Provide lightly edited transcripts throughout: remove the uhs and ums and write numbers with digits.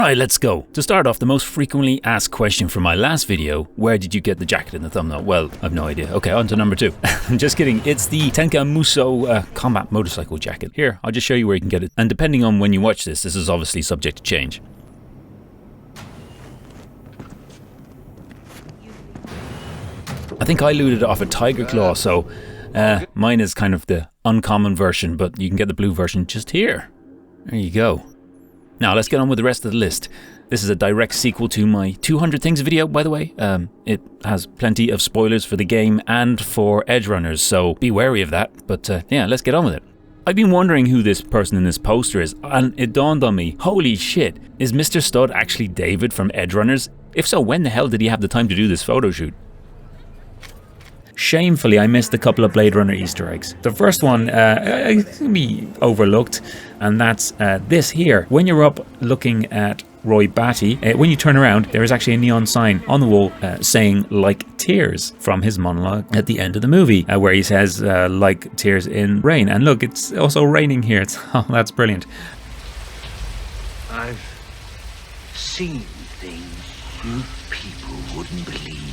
Right, let's go. To start off, the most frequently asked question from my last video, where did you get the jacket in the thumbnail? Well, I've no idea. Okay, on to number 2. Just kidding, it's the Tenka Musō combat motorcycle jacket. Here, I'll just show you where you can get it. And depending on when you watch this is obviously subject to change. I think I looted it off a Tiger Claw, so mine is kind of the uncommon version, but you can get the blue version just here. There you go. Now let's get on with the rest of the list. This is a direct sequel to my 200 things video, by the way. It has plenty of spoilers for the game and for edge runners, so be wary of that. But yeah, let's get on with it. I've been wondering who this person in this poster is, and it dawned on me, holy shit, is Mr. Stud actually David from Edge Runners? If so, when the hell did he have the time to do this photo shoot? Shamefully, I missed a couple of Blade Runner Easter eggs. The first one can be overlooked, and that's this here. When you're up looking at Roy Batty, when you turn around, there is actually a neon sign on the wall saying "like tears" from his monologue at the end of the movie, where he says "like tears in rain." And look, it's also raining here. Oh, that's brilliant. I've seen things you people wouldn't believe.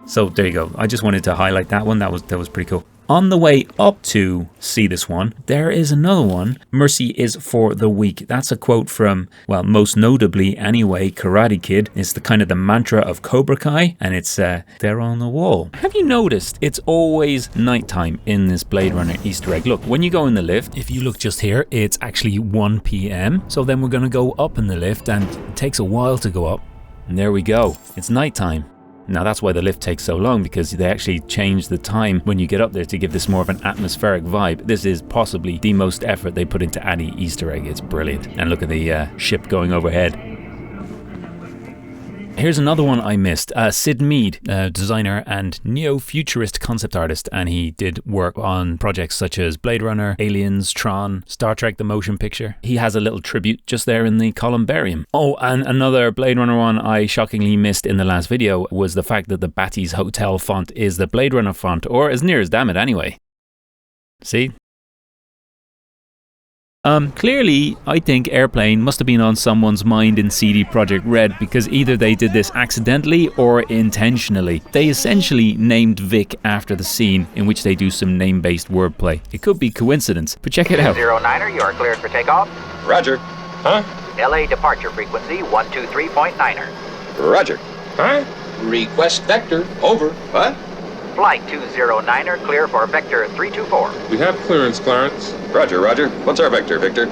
So there you go. I just wanted to highlight that one. That was pretty cool. On the way up to see this one, there is another one. Mercy is for the weak. That's a quote from, well, most notably anyway, Karate Kid. It's the kind of the mantra of Cobra Kai, and it's there on the wall. Have you noticed it's always nighttime in this Blade Runner Easter egg? Look, when you go in the lift, if you look just here, it's actually 1 p.m. So then we're going to go up in the lift, and it takes a while to go up. And there we go. It's nighttime. Now that's why the lift takes so long, because they actually change the time when you get up there to give this more of an atmospheric vibe. This is possibly the most effort they put into any Easter egg. It's brilliant. And look at the ship going overhead. Here's another one I missed. Syd Mead, designer and neo-futurist concept artist, and he did work on projects such as Blade Runner, Aliens, Tron, Star Trek the Motion Picture. He has a little tribute just there in the columbarium. Oh, and another Blade Runner one I shockingly missed in the last video was the fact that the Batty's hotel font is the Blade Runner font, or as near as damn it anyway. See? Clearly, I think Airplane must have been on someone's mind in CD Projekt Red, because either they did this accidentally or intentionally. They essentially named Vik after the scene in which they do some name-based wordplay. It could be coincidence, but check it out. 09er, you are cleared for takeoff. Roger. Huh? LA departure frequency 123.9er. Roger. Huh? Request vector. Over. What? Flight 209er, clear for vector 324. We have clearance, Clarence. Roger, Roger. What's our vector, Victor?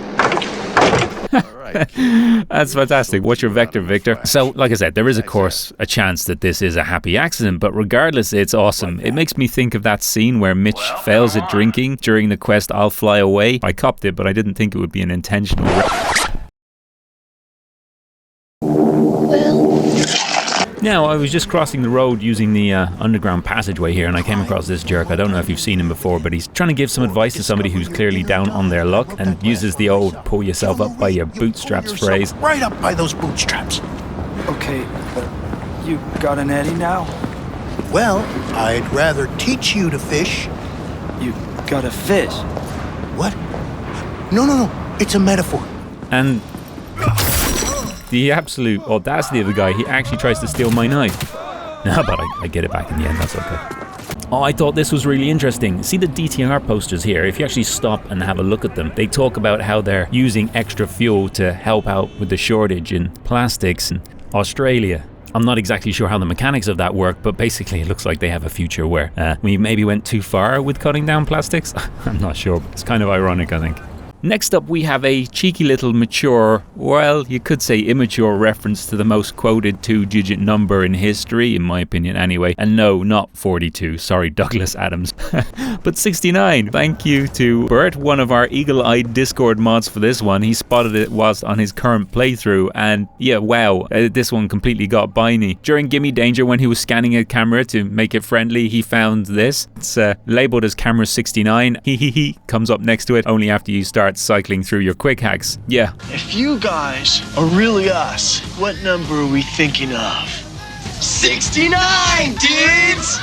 That's fantastic. What's your vector, Victor? So, like I said, there is, of course, a chance that this is a happy accident, but regardless, it's awesome. It makes me think of that scene where Mitch fails at drinking during the quest I'll Fly Away. I copped it, but I didn't think it would be an intentional... Now, I was just crossing the road using the underground passageway here, and I came across this jerk. I don't know if you've seen him before, but he's trying to give some advice to somebody who's clearly down on their luck, and uses the old pull yourself up by your bootstraps phrase. Right up by those bootstraps. Okay, but you got an eddy now? Well, I'd rather teach you to fish. You got a fish? What? No. It's a metaphor. And... the absolute audacity of the guy, he actually tries to steal my knife. No, but I get it back in the end, that's okay. Oh, I thought this was really interesting. See the DTR posters here? If you actually stop and have a look at them, they talk about how they're using extra fuel to help out with the shortage in plastics in Australia. I'm not exactly sure how the mechanics of that work, but basically it looks like they have a future where we maybe went too far with cutting down plastics. I'm not sure, but it's kind of ironic, I think. Next up, we have a cheeky little mature, well, you could say immature reference to the most quoted 2-digit number in history, in my opinion anyway. And no, not 42, sorry Douglas Adams, but 69. Thank you to Bert, one of our eagle-eyed Discord mods for this one. He spotted it whilst on his current playthrough, and yeah, wow, this one completely got by me. During Gimme Danger, when he was scanning a camera to make it friendly, he found this. It's labeled as camera 69. He comes up next to it only after you start cycling through your quick hacks. Yeah. If you guys are really us, what number are we thinking of? 69, dudes!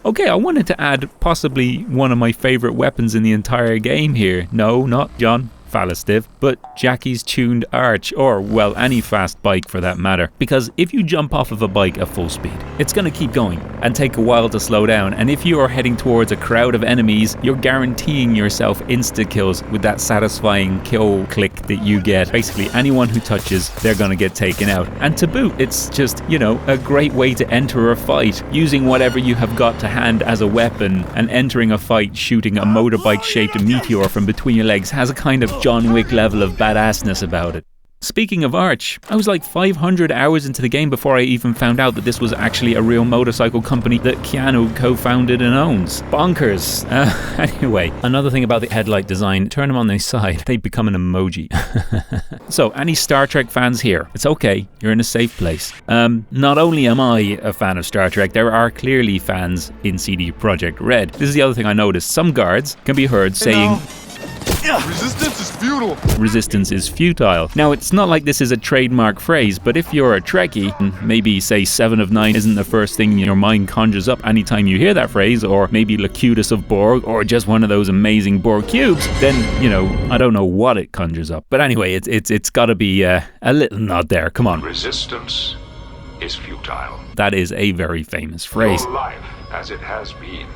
Okay, I wanted to add possibly one of my favorite weapons in the entire game here. No, not John. Fallistive, but Jackie's tuned arch, or well, any fast bike for that matter. Because if you jump off of a bike at full speed, it's going to keep going and take a while to slow down. And if you are heading towards a crowd of enemies, you're guaranteeing yourself insta-kills with that satisfying kill click that you get. Basically, anyone who touches, they're going to get taken out. And to boot, it's just, you know, a great way to enter a fight, using whatever you have got to hand as a weapon, and entering a fight shooting a motorbike-shaped meteor from between your legs has a kind of John Wick level of badassness about it. Speaking of Arch, I was like 500 hours into the game before I even found out that this was actually a real motorcycle company that Keanu co-founded and owns. Bonkers. Anyway, another thing about the headlight design, turn them on their side, they become an emoji. So, any Star Trek fans here, it's okay, you're in a safe place. Not only am I a fan of Star Trek, there are clearly fans in CD Projekt Red. This is the other thing I noticed. Some guards can be heard saying, "Resistance is futile." Resistance is futile. Now, it's not like this is a trademark phrase, but if you're a Trekkie, maybe say 7 of 9 isn't the first thing your mind conjures up anytime you hear that phrase, or maybe Locutus of Borg, or just one of those amazing Borg cubes, then, you know, I don't know what it conjures up. But anyway, it's got to be a little nod there. Come on. Resistance is futile. That is a very famous phrase. Your life, as it has been,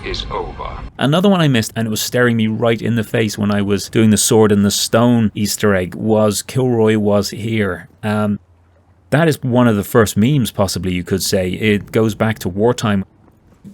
is over. Another one I missed, and it was staring me right in the face when I was doing the Sword in the Stone Easter egg, was Kilroy was here. That is one of the first memes, possibly, you could say. It goes back to wartime.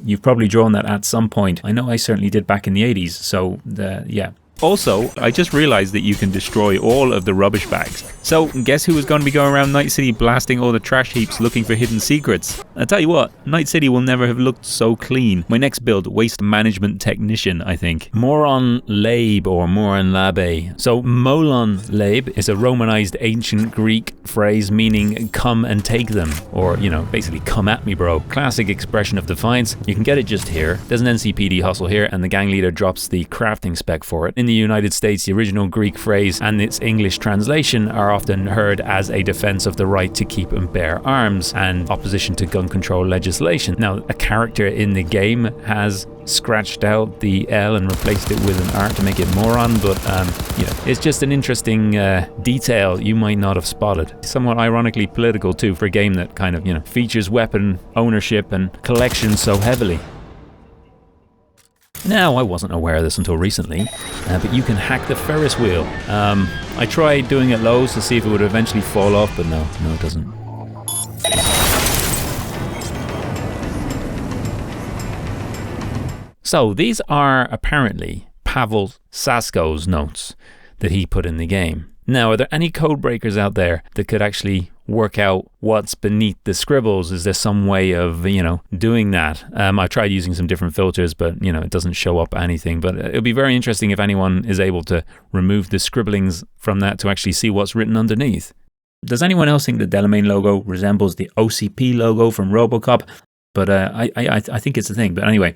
You've probably drawn that at some point. I know I certainly did back in the 80s, so yeah. Also, I just realized that you can destroy all of the rubbish bags. So, guess who was going to be going around Night City blasting all the trash heaps looking for hidden secrets? I tell you what, Night City will never have looked so clean. My next build, Waste Management Technician, I think. Moron Labe, or Moron Labe. So, Molon Labe is a Romanized ancient Greek phrase meaning come and take them. Or, you know, basically come at me, bro. Classic expression of defiance. You can get it just here. There's an NCPD hustle here, and the gang leader drops the crafting spec for it. In the United States, the original Greek phrase and its English translation are often heard as a defense of the right to keep and bear arms and opposition to gun control legislation. Now, a character in the game has scratched out the L and replaced it with an R to make it Moron, but you know, it's just an interesting detail you might not have spotted. Somewhat ironically political too, for a game that kind of, you know, features weapon ownership and collection so heavily. Now, I wasn't aware of this until recently, but you can hack the Ferris wheel. I tried doing it low to see if it would eventually fall off, but no, it doesn't. So, these are apparently Pawels Sasko's notes that he put in the game. Now, are there any code breakers out there that could actually work out what's beneath the scribbles? Is there some way of, you know, doing that? I tried using some different filters, but, you know, it doesn't show up anything. But it'll be very interesting if anyone is able to remove the scribblings from that to actually see what's written underneath. Does anyone else think the Delamain logo resembles the OCP logo from Robocop? But I think it's a thing. But anyway.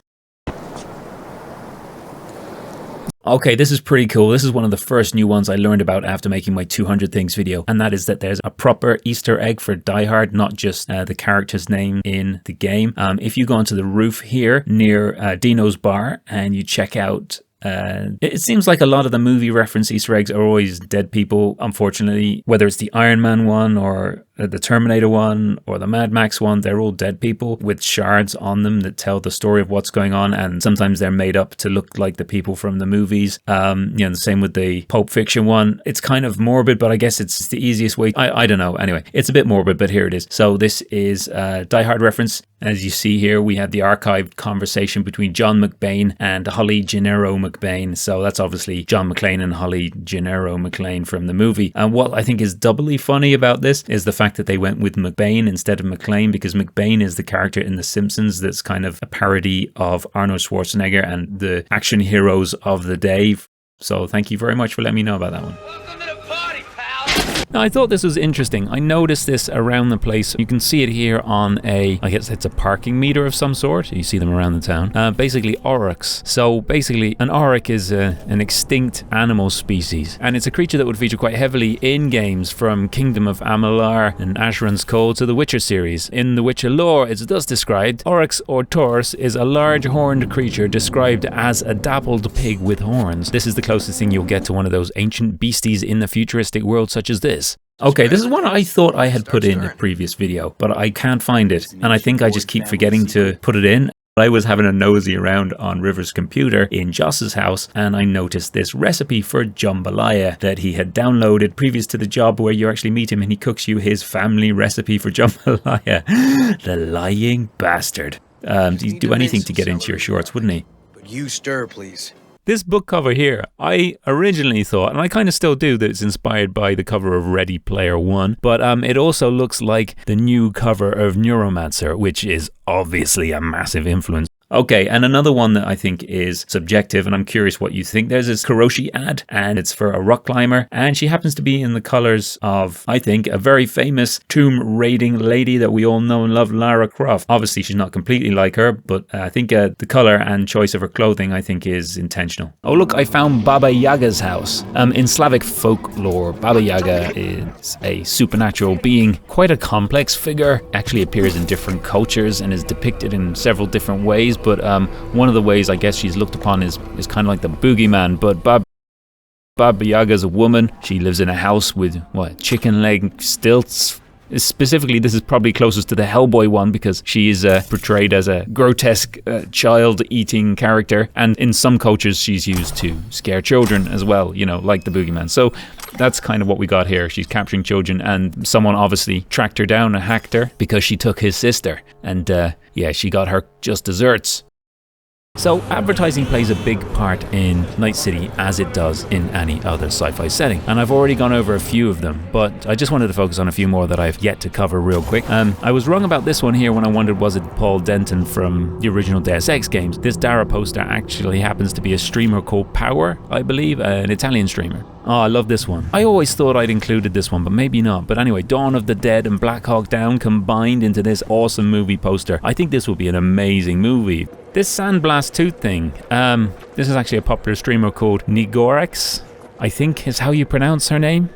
Okay, this is pretty cool. This is one of the first new ones I learned about after making my 200 things video, and that is that there's a proper Easter egg for Die Hard, not just the character's name in the game. If you go onto the roof here near Dino's bar and you check out it seems like a lot of the movie reference Easter eggs are always dead people, unfortunately. Whether it's the Iron Man one or the Terminator one or the Mad Max one, they're all dead people with shards on them that tell the story of what's going on, and sometimes they're made up to look like the people from the movies. You know, the same with the Pulp Fiction one. It's kind of morbid, but I guess it's the easiest way. I don't know. Anyway, it's a bit morbid, but here it is. So this is a Die Hard reference. As you see here, we have the archived conversation between John McBain and Holly Gennaro McBain. So that's obviously John McClane and Holly Gennaro McClane from the movie. And what I think is doubly funny about this is the fact that they went with McBain instead of McClane, because McBain is the character in The Simpsons that's kind of a parody of Arnold Schwarzenegger and the action heroes of the day. So thank you very much for letting me know about that one. Welcome to the party, pal! Now, I thought this was interesting. I noticed this around the place. You can see it here on I guess it's a parking meter of some sort. You see them around the town. Basically, aurochs. So basically, an auroch is an extinct animal species, and it's a creature that would feature quite heavily in games from Kingdom of Amalur and Asheron's Call to the Witcher series. In the Witcher lore, it's thus described: Aurochs or Taurus is a large horned creature described as a dappled pig with horns. This is the closest thing you'll get to one of those ancient beasties in the futuristic world such as this. Okay, this is one I thought I had put in a previous video, but I can't find it, and I think I just keep forgetting to put it in. I was having a nosy around on River's computer in Joss's house, and I noticed this recipe for jambalaya that he had downloaded previous to the job, where you actually meet him and he cooks you his family recipe for jambalaya. The lying bastard. He'd do anything to get into your shorts, wouldn't he? But you stir, please. This book cover here, I originally thought, and I kind of still do, that it's inspired by the cover of Ready Player One, but it also looks like the new cover of Neuromancer, which is obviously a massive influence. Okay, and another one that I think is subjective, and I'm curious what you think. There's this Kuroshi ad, and it's for a rock climber, and she happens to be in the colors of, I think, a very famous tomb raiding lady that we all know and love, Lara Croft. Obviously, she's not completely like her, but I think the color and choice of her clothing, I think, is intentional. Oh, look, I found BabaYaga's house. In Slavic folklore, BabaYaga is a supernatural being, quite a complex figure, actually appears in different cultures and is depicted in several different ways. But one of the ways I guess she's looked upon is kind of like the boogeyman. But BabaYaga's a woman. She lives in a house with, chicken leg stilts. Specifically, this is probably closest to the Hellboy one because she is portrayed as a grotesque child-eating character. And in some cultures, she's used to scare children as well, you know, like the boogeyman. So that's kind of what we got here. She's capturing children, and someone obviously tracked her down and hacked her because she took his sister. And yeah, she got her just desserts. So advertising plays a big part in Night City as it does in any other sci-fi setting, and I've already gone over a few of them, but I just wanted to focus on a few more that I've yet to cover real quick. I was wrong about this one here when I wondered, was it Paul Denton from the original Deus Ex games? This Dara poster actually happens to be a streamer called Power, I believe, an Italian streamer. Oh, I love this one. I always thought I'd included this one, but maybe not. But anyway, Dawn of the Dead and Black Hawk Down combined into this awesome movie poster. I think this will be an amazing movie. This Sandblast 2 thing, this is actually a popular streamer called Nigorex, I think is how you pronounce her name.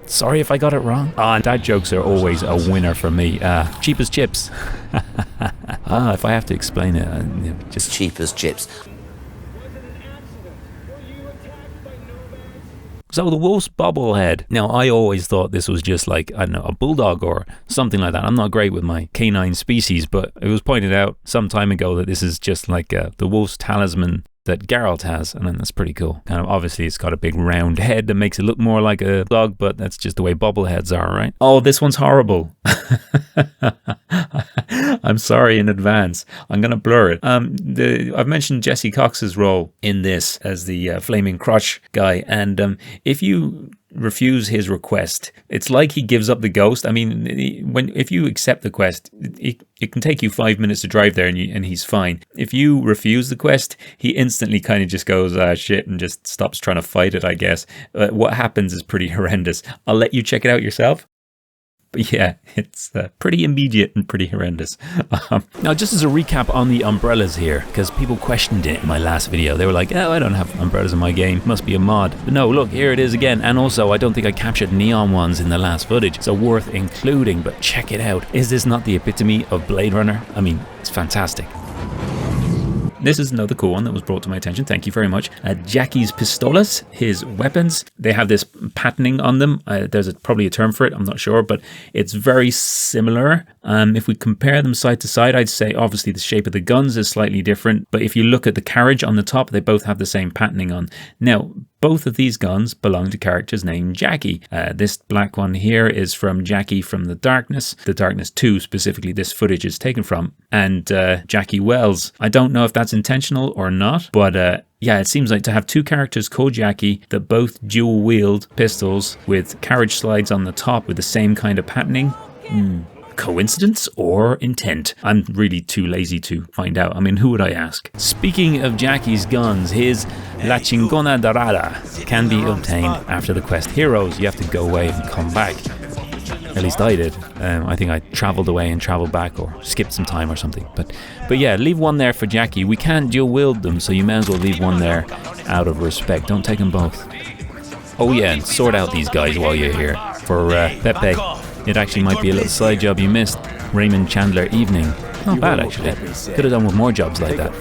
Sorry if I got it wrong. And dad jokes are always a winner for me. Cheap as chips. If I have to explain it, just cheap as chips. So the wolf's bobblehead. Now, I always thought this was just like, I don't know, a bulldog or something like that. I'm not great with my canine species, but it was pointed out some time ago that this is just like the wolf's talisman that Geralt has, and then that's pretty cool. Kind of obviously it's got a big round head that makes it look more like a dog, but that's just the way bobbleheads are, right? Oh, this one's horrible. I'm sorry in advance. I'm gonna blur it. I've mentioned Jesse Cox's role in this as the flaming crotch guy, and if you refuse his request, it's like he gives up the ghost. I mean, if you accept the quest, it can take you 5 minutes to drive there, and he's fine. If you refuse the quest, he instantly kind of just goes shit and just stops trying to fight it, I guess. What happens is pretty horrendous. I'll let you check it out yourself. But yeah, it's pretty immediate and pretty horrendous. Now, just as a recap on the umbrellas here, because people questioned it in my last video. They were like, oh, I don't have umbrellas in my game. Must be a mod. But no, look, here it is again. And also, I don't think I captured neon ones in the last footage, so worth including. But check it out. Is this not the epitome of Blade Runner? I mean, it's fantastic. This is another cool one that was brought to my attention. Thank you very much. Jackie's pistolas, his weapons, they have this patterning on them. There's probably a term for it, I'm not sure, but it's very similar. If we compare them side to side, I'd say obviously the shape of the guns is slightly different, but if you look at the carriage on the top, they both have the same patterning on. Now, both of these guns belong to characters named Jackie. This black one here is from Jackie from The Darkness 2 specifically this footage is taken from, and Jackie Wells. I don't know if that's intentional or not, but yeah, it seems like to have two characters called Jackie that both dual wield pistols with carriage slides on the top with the same kind of patterning. Coincidence or intent? I'm really too lazy to find out. I mean, who would I ask? Speaking of Jackie's guns, his La Chingona Dorada can be obtained after the quest Heroes. You have to go away and come back. At least I did. I think I travelled away and travelled back, or skipped some time or something. But yeah, leave one there for Jackie. We can't dual wield them, so you may as well leave one there out of respect. Don't take them both. Oh yeah, and sort out these guys while you're here. For Pepe, it actually might be a little side job you missed. Raymond Chandler Evening. Not bad actually. Could have done with more jobs like that.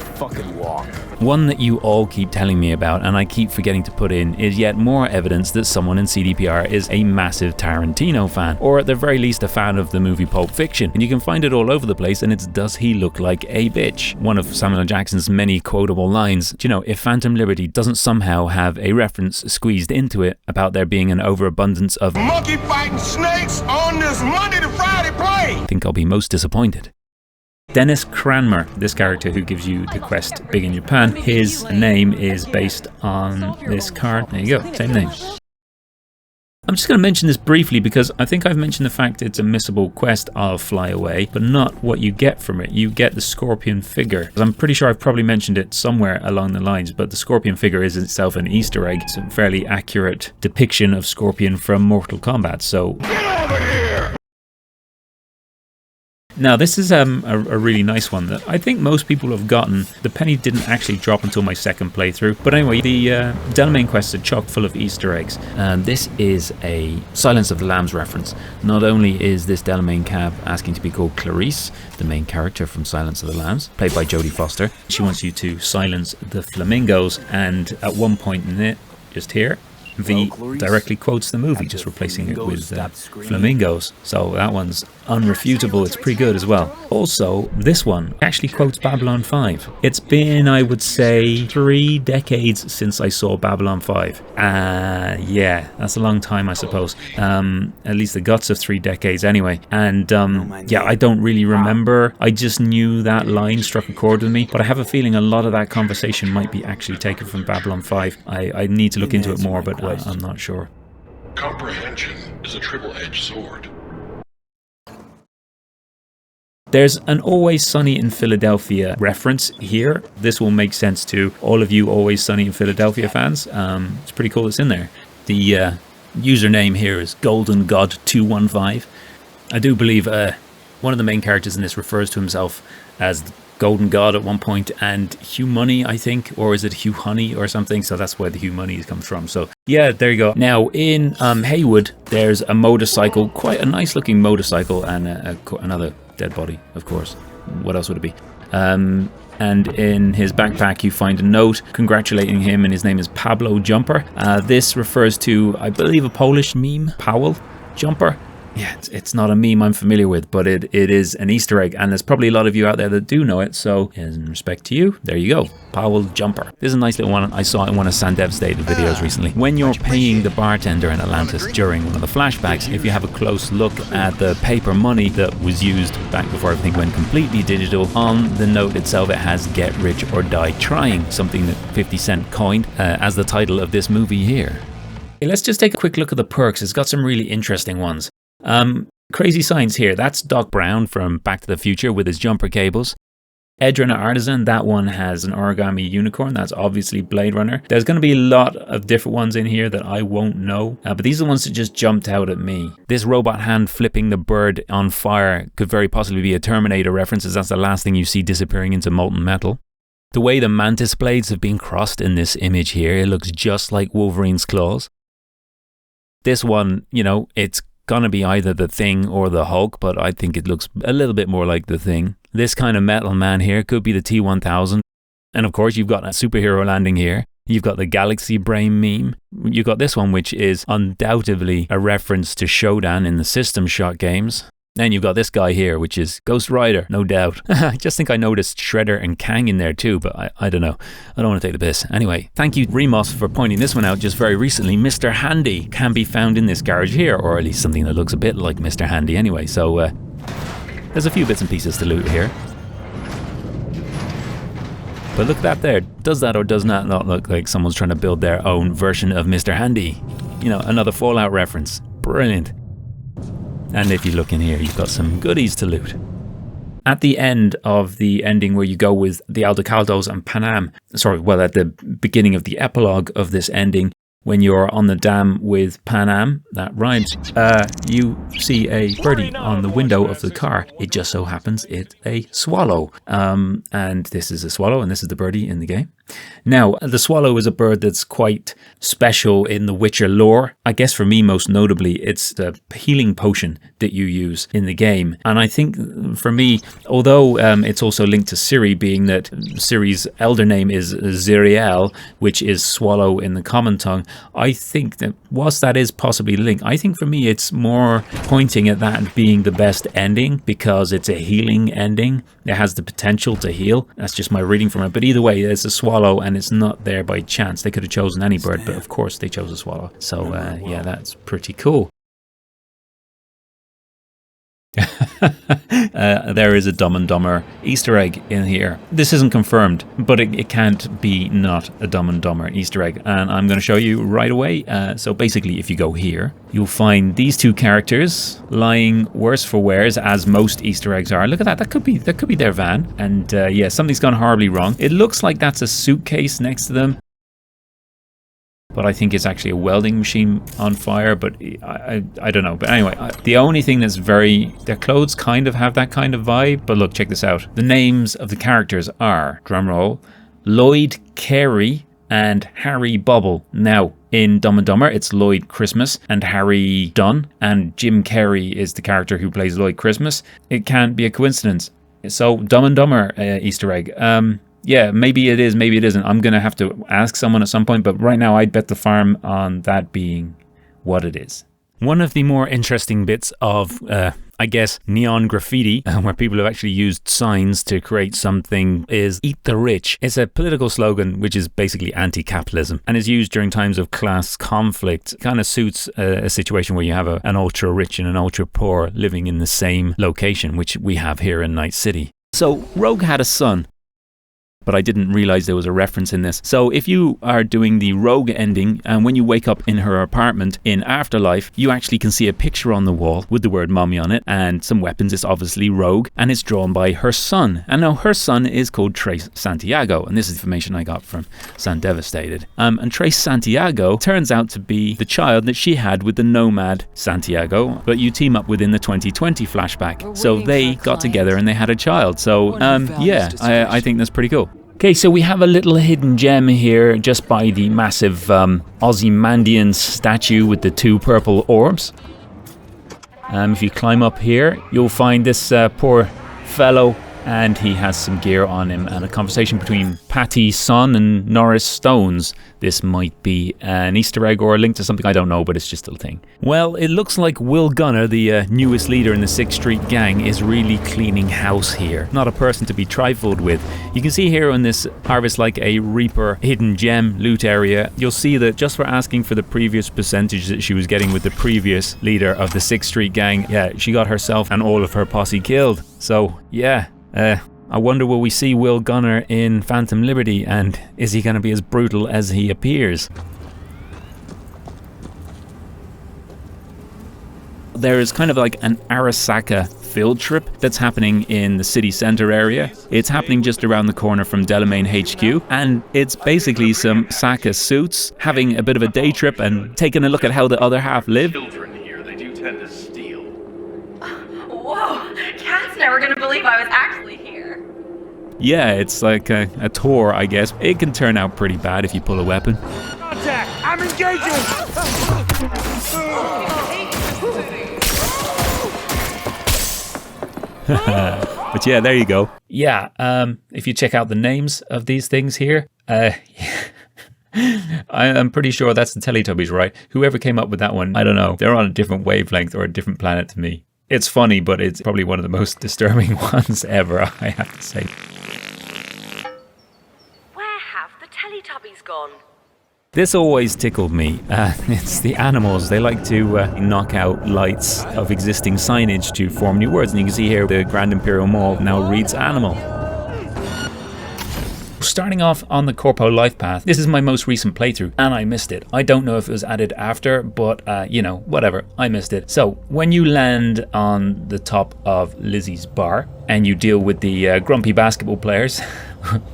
One that you all keep telling me about and I keep forgetting to put in is yet more evidence that someone in CDPR is a massive Tarantino fan, or at the very least a fan of the movie Pulp Fiction. And you can find it all over the place, and it's Does He Look Like a Bitch? One of Samuel L. Jackson's many quotable lines. Do you know, if Phantom Liberty doesn't somehow have a reference squeezed into it about there being an overabundance of monkey fighting snakes on this Monday to Friday play, I think I'll be most disappointed. Dennis Cranmer, this character who gives you the quest Big in Japan, his name is based on this card. There you go, same name. I'm just going to mention this briefly because I think I've mentioned the fact it's a missable quest of Fly Away, but not what you get from it. You get the scorpion figure. I'm pretty sure I've probably mentioned it somewhere along the lines, but the scorpion figure is itself an Easter egg. It's a fairly accurate depiction of Scorpion from Mortal Kombat, so... Get over here! Now this is a really nice one that I think most people have gotten. The penny didn't actually drop until my second playthrough. But anyway, the Delamain quests are chock full of Easter eggs. And this is a Silence of the Lambs reference. Not only is this Delamain cab asking to be called Clarice, the main character from Silence of the Lambs, played by Jodie Foster. She wants you to silence the flamingos, and at one point in it, just here, V directly quotes the movie, just replacing it with flamingos. So that one's unrefutable. It's pretty good as well. Also, this one actually quotes Babylon 5. It's been, I would say, 3 decades since I saw Babylon 5. Yeah, that's a long time, I suppose. At least the guts of 3 decades anyway. And yeah, I don't really remember. I just knew that line struck a chord with me. But I have a feeling a lot of that conversation might be actually taken from Babylon 5. I need to look into it more, but I'm not sure. Comprehension is a triple-edged sword. There's an Always Sunny in Philadelphia reference here. This will make sense to all of you Always Sunny in Philadelphia fans. It's pretty cool it's in there. The username here is Golden God 215. I do believe one of the main characters in this refers to himself as the Golden God at one point, and Hugh Money, I think, or is it Hugh Honey or something? So that's where the Hugh Money comes from. So yeah, there you go. Now in Haywood, there's a motorcycle, quite a nice looking motorcycle, and another dead body, of course. What else would it be? And in his backpack you find a note congratulating him, and his name is Pablo Jumper. This refers to, I believe, a Polish meme, Pawel Jumper. Yeah, it's not a meme I'm familiar with, but it is an Easter egg, and there's probably a lot of you out there that do know it, so in respect to you, there you go, Powell Jumper. This is a nice little one I saw in one of Sandev's Dated videos recently. When you're paying the bartender in Atlantis during one of the flashbacks, if you have a close look at the paper money that was used back before everything went completely digital, on the note itself it has "Get Rich or Die Trying," something that 50 Cent coined as the title of this movie here. Okay, let's just take a quick look at the perks. It's got some really interesting ones. Crazy Science here, that's Doc Brown from Back to the Future with his jumper cables. Edrin Artisan, that one has an origami unicorn, that's obviously Blade Runner. There's going to be a lot of different ones in here that I won't know, but these are the ones that just jumped out at me. This robot hand flipping the bird on fire could very possibly be a Terminator reference, as that's the last thing you see disappearing into molten metal. The way the mantis blades have been crossed in this image here, it looks just like Wolverine's claws. This one, you know, it's gonna be either the Thing or the Hulk, but I think it looks a little bit more like the Thing. This kind of metal man here could be the T-1000. And of course you've got a superhero landing here. You've got the Galaxy Brain meme. You've got this one, which is undoubtedly a reference to Shodan in the System Shock games. Then you've got this guy here, which is Ghost Rider, no doubt. I just think I noticed Shredder and Kang in there too, but I don't know. I don't want to take the piss. Anyway, thank you Remos for pointing this one out just very recently. Mr. Handy can be found in this garage here, or at least something that looks a bit like Mr. Handy anyway. So there's a few bits and pieces to loot here. But look at that there. Does that or does not look like someone's trying to build their own version of Mr. Handy? You know, another Fallout reference. Brilliant. And if you look in here, you've got some goodies to loot. At the end of the ending where you go with the Aldecaldos and Panam, at the beginning of the epilogue of this ending, when you're on the dam with Panam, that rhymes, you see a birdie on the window of the car. It just so happens it's a swallow. And this is a swallow, and this is the birdie in the game. Now, the swallow is a bird that's quite special in the Witcher lore. I guess for me, most notably, it's the healing potion that you use in the game. And I think for me, although it's also linked to Ciri, being that Ciri's elder name is Ziriel, which is swallow in the common tongue, I think that whilst that is possibly linked, I think for me it's more pointing at that being the best ending because it's a healing ending. It has the potential to heal. That's just my reading from it. But either way, it's a swallow and it's not there by chance. They could have chosen any bird, but of course they chose a swallow. So yeah, that's pretty cool. There is a Dumb and Dumber Easter egg in here. This isn't confirmed, but it can't be not a Dumb and Dumber Easter egg, and I'm going to show you right away. So basically, if you go here, you'll find these two characters lying worse for wears, as most Easter eggs are. Look at that. That could be their van, and yeah, something's gone horribly wrong. It looks like that's a suitcase next to them, but I think it's actually a welding machine on fire, but I don't know. But anyway, the only thing that's their clothes kind of have that kind of vibe, but look, check this out. The names of the characters are, drumroll, Lloyd Carey and Harry Bubble. Now, in Dumb and Dumber, it's Lloyd Christmas and Harry Dunn, and Jim Carrey is the character who plays Lloyd Christmas. It can't be a coincidence. So, Dumb and Dumber Easter egg. Yeah, maybe it is, maybe it isn't. I'm going to have to ask someone at some point, but right now I'd bet the farm on that being what it is. One of the more interesting bits of, I guess, neon graffiti, where people have actually used signs to create something, is Eat the Rich. It's a political slogan which is basically anti-capitalism and is used during times of class conflict. It kind of suits a situation where you have an ultra-rich and an ultra-poor living in the same location, which we have here in Night City. So, Rogue had a son, but I didn't realize there was a reference in this. So if you are doing the Rogue ending, and when you wake up in her apartment in Afterlife, you actually can see a picture on the wall with the word mommy on it and some weapons. It's obviously Rogue, and it's drawn by her son. And now her son is called Trace Santiago, and this is information I got from San Devastated. And Trace Santiago turns out to be the child that she had with the nomad Santiago, but you team up within the 2020 flashback. So they got together and they had a child. So yeah, I think that's pretty cool. Okay, so we have a little hidden gem here just by the massive Ozymandian statue with the two purple orbs. If you climb up here, you'll find this poor fellow, and he has some gear on him, and a conversation between Patty's son and Norris Stones. This might be an Easter egg or a link to something, I don't know, but it's just a thing. Well, it looks like Will Gunner, the newest leader in the 6th Street gang, is really cleaning house here. Not a person to be trifled with. You can see here on this Harvest Like a Reaper hidden gem loot area, you'll see that just for asking for the previous percentage that she was getting with the previous leader of the 6th Street gang, yeah, she got herself and all of her posse killed. So, yeah. I wonder, will we see Will Gunner in Phantom Liberty, and is he going to be as brutal as he appears? There is kind of like an Arasaka field trip that's happening in the city center area. It's happening just around the corner from Delamain HQ, and it's basically some Saka suits having a bit of a day trip and taking a look at how the other half live. Children here, they do tend to steal. Whoa, Cat's never gonna believe I was actually here. Yeah, it's like a tour, I guess. It can turn out pretty bad if you pull a weapon. Contact! I'm engaging! But yeah, there you go. Yeah, if you check out the names of these things here, I'm pretty sure that's the Teletubbies, right? Whoever came up with that one, I don't know. They're on a different wavelength or a different planet to me. It's funny, but it's probably one of the most disturbing ones ever, I have to say. Where have the Teletubbies gone? This always tickled me. It's the animals. They like to knock out lights of existing signage to form new words. And you can see here the Grand Imperial Mall now reads animal. starting off on the Corpo life path. This is my most recent playthrough and I missed it. I don't know if it was added after, but you know, whatever, I missed it. So when you land on the top of Lizzie's bar and you deal with the grumpy basketball players,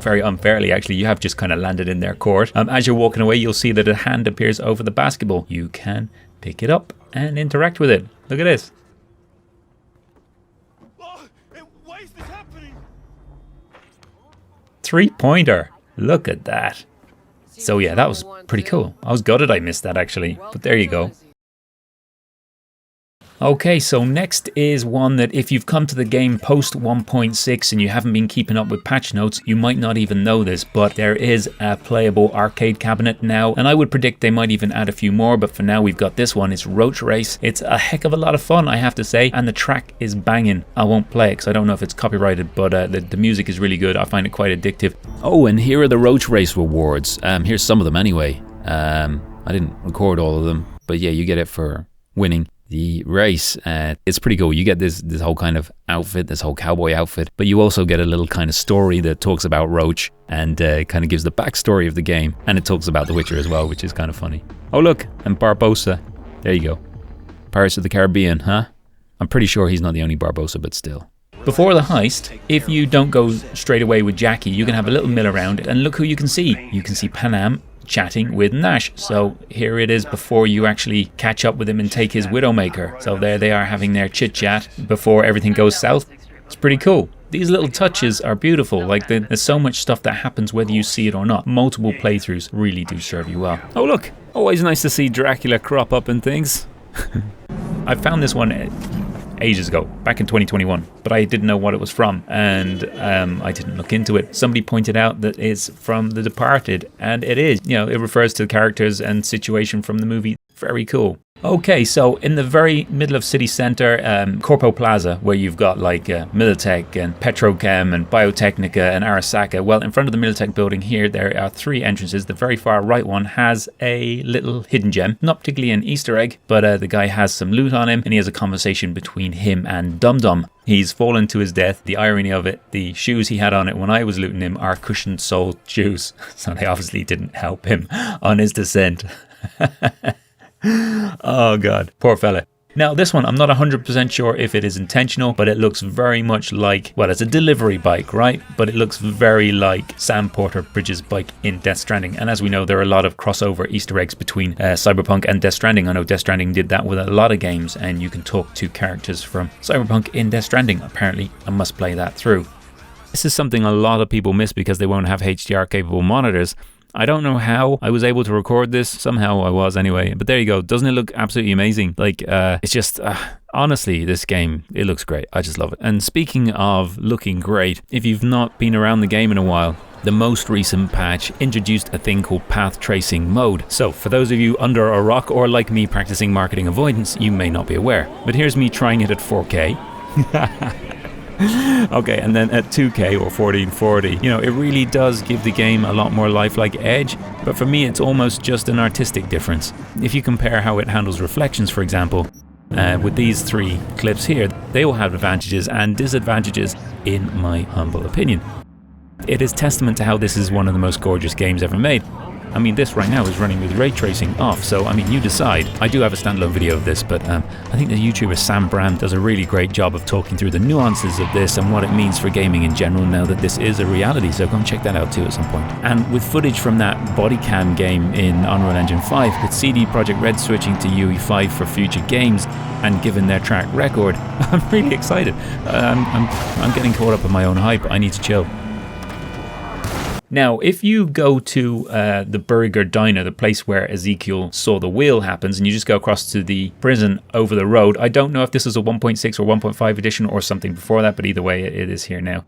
very unfairly actually, you have just kind of landed in their court. As you're walking away, you'll see that a hand appears over the basketball. You can pick it up and interact with it. Look at this. Why is this happening? 3-pointer. Look at that. So yeah, that was pretty cool. I was gutted I missed that actually, but there you go. Okay, so next is one that if you've come to the game post 1.6 and you haven't been keeping up with patch notes, you might not even know this, but there is a playable arcade cabinet now, and I would predict they might even add a few more, but for now we've got this one. It's Roach Race. It's a heck of a lot of fun, I have to say, and the track is banging. I won't play it because I don't know if it's copyrighted, but the music is really good. I find it quite addictive. Oh, and here are the Roach Race rewards. Here's some of them anyway. I didn't record all of them, but yeah, you get it for winning the race. It's pretty cool. You get this whole kind of outfit, this whole cowboy outfit, but you also get a little kind of story that talks about Roach and kind of gives the backstory of the game, and it talks about The Witcher as well, which is kind of funny. Oh look, and Barbossa. There you go. Pirates of the Caribbean, huh? I'm pretty sure he's not the only Barbossa, but still. Before the heist, if you don't go straight away with Jackie, you can have a little mill around, and look who you can see. You can see Panam chatting with Nash. So here it is before you actually catch up with him and take his Widowmaker. So there they are having their chit chat before everything goes south. It's pretty cool. These little touches are beautiful. Like there's so much stuff that happens whether you see it or not. Multiple playthroughs really do serve you well. Oh look, always nice to see Dracula crop up and things. I found this one ages ago, back in 2021, but I didn't know what it was from, and I didn't look into it. Somebody pointed out that it's from The Departed, and it is. You know, it refers to the characters and situation from the movie. Very cool. Okay, so in the very middle of city center, Corpo Plaza, where you've got like Militech and Petrochem and Biotechnica and Arasaka. Well, in front of the Militech building here, there are 3 entrances. The very far right one has a little hidden gem, not particularly an Easter egg, but the guy has some loot on him, and he has a conversation between him and Dum Dum. He's fallen to his death. The irony of it, the shoes he had on it when I was looting him are cushioned soled shoes, so they obviously didn't help him on his descent. Oh god, poor fella. Now this one, I'm not 100% sure if it is intentional, but it looks very much like, well, it's a delivery bike, right? But it looks very like Sam Porter Bridges' bike in Death Stranding. And as we know, there are a lot of crossover Easter eggs between Cyberpunk and Death Stranding. I know Death Stranding did that with a lot of games, and you can talk to characters from Cyberpunk in Death Stranding. Apparently, I must play that through. This is something a lot of people miss because they won't have HDR capable monitors. I don't know how I was able to record this. Somehow I was anyway. But there you go. Doesn't it look absolutely amazing? Like, it's just, honestly, this game, it looks great. I just love it. And speaking of looking great, if you've not been around the game in a while, the most recent patch introduced a thing called path tracing mode. So for those of you under a rock or like me practicing marketing avoidance, you may not be aware. But here's me trying it at 4K. Okay, and then at 2K or 1440, you know, it really does give the game a lot more lifelike edge, but for me it's almost just an artistic difference. If you compare how it handles reflections, for example, with these 3 clips here, they all have advantages and disadvantages in my humble opinion. It is testament to how this is one of the most gorgeous games ever made. I mean, this right now is running with ray tracing off, so I mean, you decide. I do have a standalone video of this, but I think the YouTuber Sam Brand does a really great job of talking through the nuances of this and what it means for gaming in general now that this is a reality, so go and check that out too at some point. And with footage from that body cam game in Unreal Engine 5, with CD Projekt Red switching to UE5 for future games, and given their track record, I'm really excited. I'm getting caught up in my own hype. I need to chill. Now, if you go to the Burger Diner, the place where Ezekiel saw the wheel happens, and you just go across to the prison over the road, I don't know if this is a 1.6 or 1.5 edition or something before that, but either way, it is here now.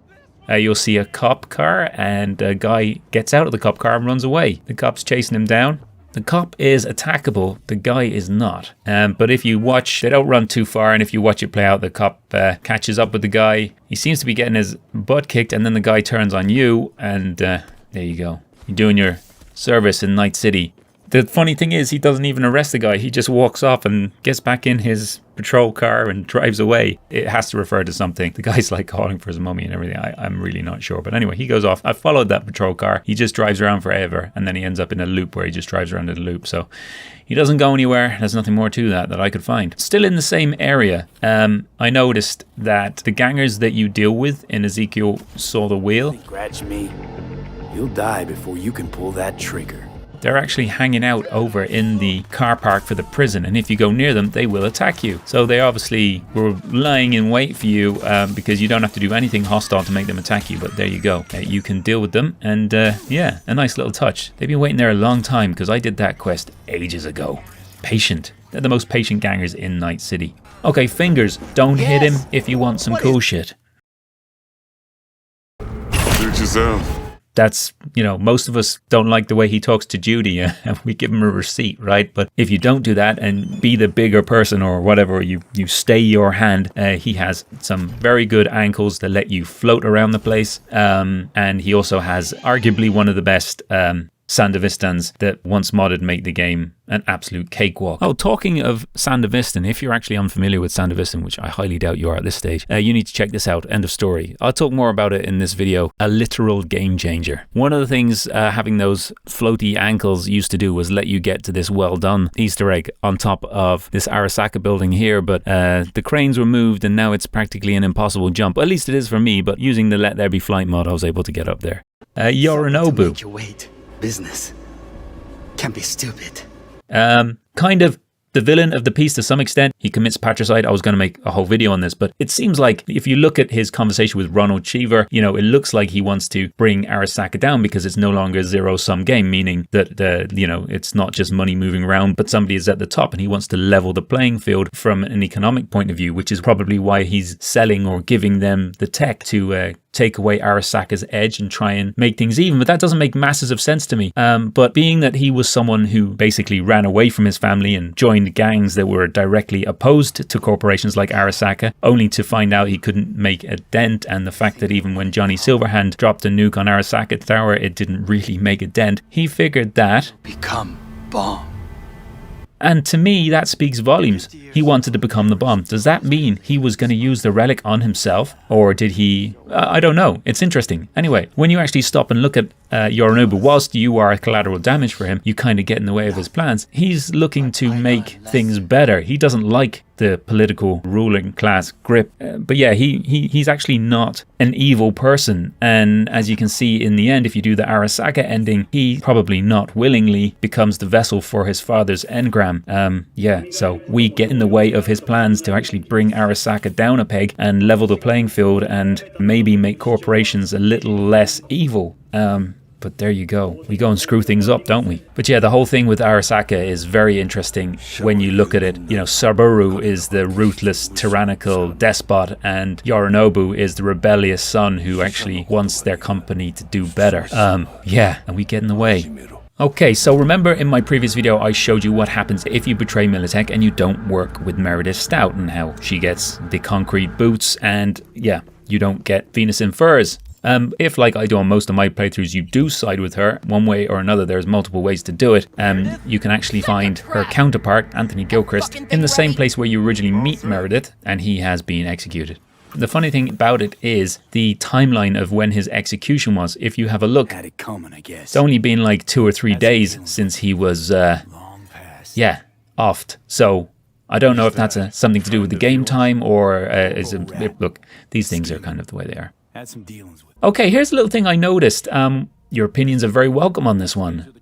You'll see a cop car, and a guy gets out of the cop car and runs away. The cop's chasing him down. The cop is attackable, the guy is not. But if you watch, they don't run too far, and if you watch it play out, the cop catches up with the guy. He seems to be getting his butt kicked, and then the guy turns on you, and there you go. You're doing your service in Night City. The funny thing is, he doesn't even arrest the guy. He just walks off and gets back in his patrol car and drives away. It has to refer to something. The guy's like calling for his mummy and everything. I'm really not sure. But anyway, he goes off. I followed that patrol car. He just drives around forever. And then he ends up in a loop where he just drives around in a loop. So he doesn't go anywhere. There's nothing more to that I could find. Still in the same area, I noticed that the gangers that you deal with in Ezekiel Saw the Wheel, Scratch me. You'll die before you can pull that trigger. they're actually hanging out over in the car park for the prison, and if you go near them, they will attack you. So they obviously were lying in wait for you because you don't have to do anything hostile to make them attack you, but there you go. You can deal with them, and yeah, a nice little touch. They've been waiting there a long time because I did that quest ages ago. Patient. They're the most patient gangers in Night City. Okay, fingers, don't hit him if you want some cool shit. Suit yourself. That's, you know, most of us don't like the way he talks to Judy and we give him a receipt, right? But if you don't do that and be the bigger person or whatever, you stay your hand, he has some very good ankles that let you float around the place. And he also has arguably one of the best Sandavistans that once modded make the game an absolute cakewalk. Oh, talking of Sandavistan, if you're actually unfamiliar with Sandavistan, which I highly doubt you are at this stage, you need to check this out. End of story. I'll talk more about it in this video. A literal game changer. One of the things having those floaty ankles used to do was let you get to this well done Easter egg on top of this Arasaka building here, but the cranes were moved and now it's practically an impossible jump. At least it is for me, but using the Let There Be Flight mod, I was able to get up there. Yorinobu. Business can't be stupid. Kind of the villain of the piece to some extent. He commits patricide. I was going to make a whole video on this, but it seems like if you look at his conversation with Ronald Cheever, you know, it looks like he wants to bring Arasaka down because it's no longer a zero-sum game, meaning that, you know, it's not just money moving around, but somebody is at the top and he wants to level the playing field from an economic point of view, which is probably why he's selling or giving them the tech to take away Arasaka's edge and try and make things even. But that doesn't make masses of sense to me. But being that he was someone who basically ran away from his family and joined gangs that were directly opposed to corporations like Arasaka, only to find out he couldn't make a dent, and the fact that even when Johnny Silverhand dropped a nuke on Arasaka Tower, it didn't really make a dent. He figured that Become bomb. And to me, that speaks volumes. He wanted to become the bomb. Does that mean he was going to use the relic on himself? Or did he... I don't know. It's interesting. Anyway, when you actually stop and look at Yorinobu, whilst you are collateral damage for him, you kind of get in the way of his plans. He's looking to make things better. He doesn't like the political ruling class grip. But yeah, he's actually not an evil person. And as you can see in the end, if you do the Arasaka ending, he probably not willingly becomes the vessel for his father's engram. Yeah, so we get in the way of his plans to actually bring Arasaka down a peg and level the playing field and maybe make corporations a little less evil. But there you go. We go and screw things up, don't we? But yeah, the whole thing with Arasaka is very interesting when you look at it. You know, Saburo is the ruthless, tyrannical despot, and Yorinobu is the rebellious son who actually wants their company to do better. Yeah, and we get in the way. Okay, so remember in my previous video I showed you what happens if you betray Militech and you don't work with Meredith Stout, and how she gets the concrete boots and yeah, you don't get Venus in Furs. If, like I do on most of my playthroughs, you do side with her one way or another, there's multiple ways to do it. You can actually find her counterpart, Anthony Gilchrist, in the same place where you originally meet Meredith, and he has been executed. The funny thing about it is the timeline of when his execution was. If you have a look, Had it coming, I guess. it's only been like 2 or 3 days since he was, yeah, offed. So I don't know if that's something to do with the game time or look, these things are kind of the way they are. Had some dealings with. Okay, here's a little thing I noticed. Your opinions are very welcome on this one.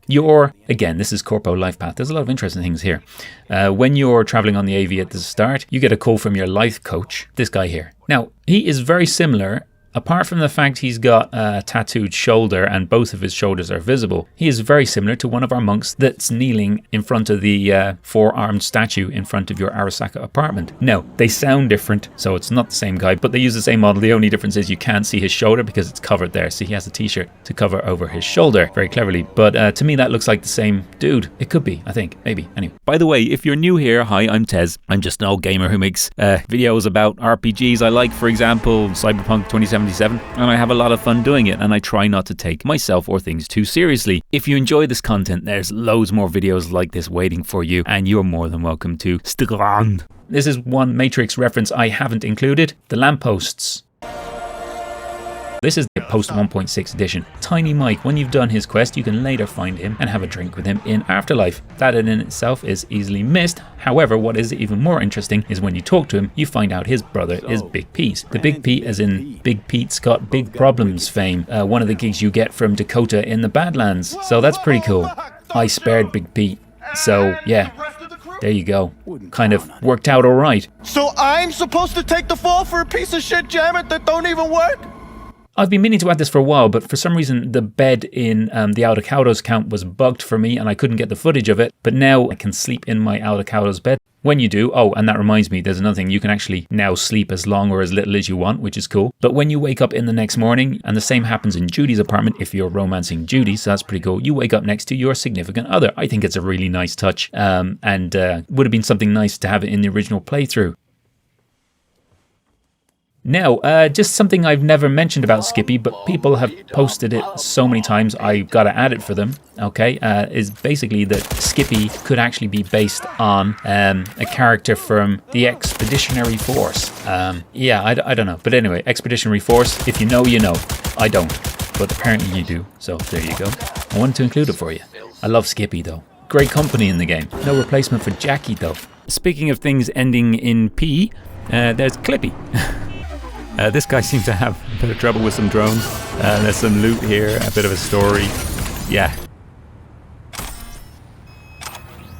Again, this is Corpo Life Path. There's a lot of interesting things here. When you're traveling on the AV at the start, you get a call from your life coach, this guy here. Now, he is very similar. Apart from the fact he's got a tattooed shoulder and both of his shoulders are visible, he is very similar to one of our monks that's kneeling in front of the four-armed statue in front of your Arasaka apartment. No, they sound different, so it's not the same guy, but they use the same model. The only difference is you can't see his shoulder because it's covered there. So he has a t-shirt to cover over his shoulder, very cleverly. But to me, that looks like the same dude. It could be, I think, maybe. Anyway. By the way, if you're new here, hi, I'm Tez. I'm just an old gamer who makes videos about RPGs I like, for example, Cyberpunk 2077. 77, and I have a lot of fun doing it, and I try not to take myself or things too seriously. If you enjoy this content, there's loads more videos like this waiting for you, and you're more than welcome to stick around. This is one Matrix reference I haven't included, the lampposts. This is the post 1.6 edition. Tiny Mike, when you've done his quest, you can later find him and have a drink with him in Afterlife. That in itself is easily missed. However, what is even more interesting is when you talk to him, you find out his brother is Big Pete. The Big Pete as in Big Pete's Got Big Problems fame. One of the gigs you get from Dakota in the Badlands. So that's pretty cool. I spared Big Pete. So yeah, there you go. Kind of worked out alright. So I'm supposed to take the fall for a piece of shit jammer that don't even work? I've been meaning to add this for a while, but for some reason the bed in the Auroch camp was bugged for me and I couldn't get the footage of it. But now I can sleep in my Auroch bed. When you do, oh, and that reminds me, there's another thing, you can actually now sleep as long or as little as you want, which is cool. But when you wake up in the next morning, and the same happens in Judy's apartment if you're romancing Judy, so that's pretty cool, you wake up next to your significant other. I think it's a really nice touch, and would have been something nice to have it in the original playthrough. Now, just something I've never mentioned about Skippy, but people have posted it so many times, I've got to add it for them, okay, is basically that Skippy could actually be based on a character from the Expeditionary Force. Yeah, I don't know. But anyway, Expeditionary Force, if you know, you know. I don't, but apparently you do, so there you go. I wanted to include it for you. I love Skippy, though. Great company in the game. No replacement for Jackie, though. Speaking of things ending in P, there's Clippy. This guy seems to have a bit of trouble with some drones. There's some loot here, a bit of a story. Yeah.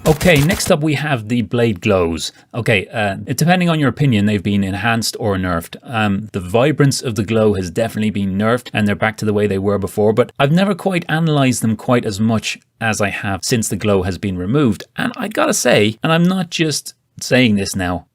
Okay, next up we have the blade glows. Okay, depending on your opinion, they've been enhanced or nerfed. The vibrance of the glow has definitely been nerfed and they're back to the way they were before, but I've never quite analysed them quite as much as I have since the glow has been removed. And I gotta say, and I'm not just saying this now,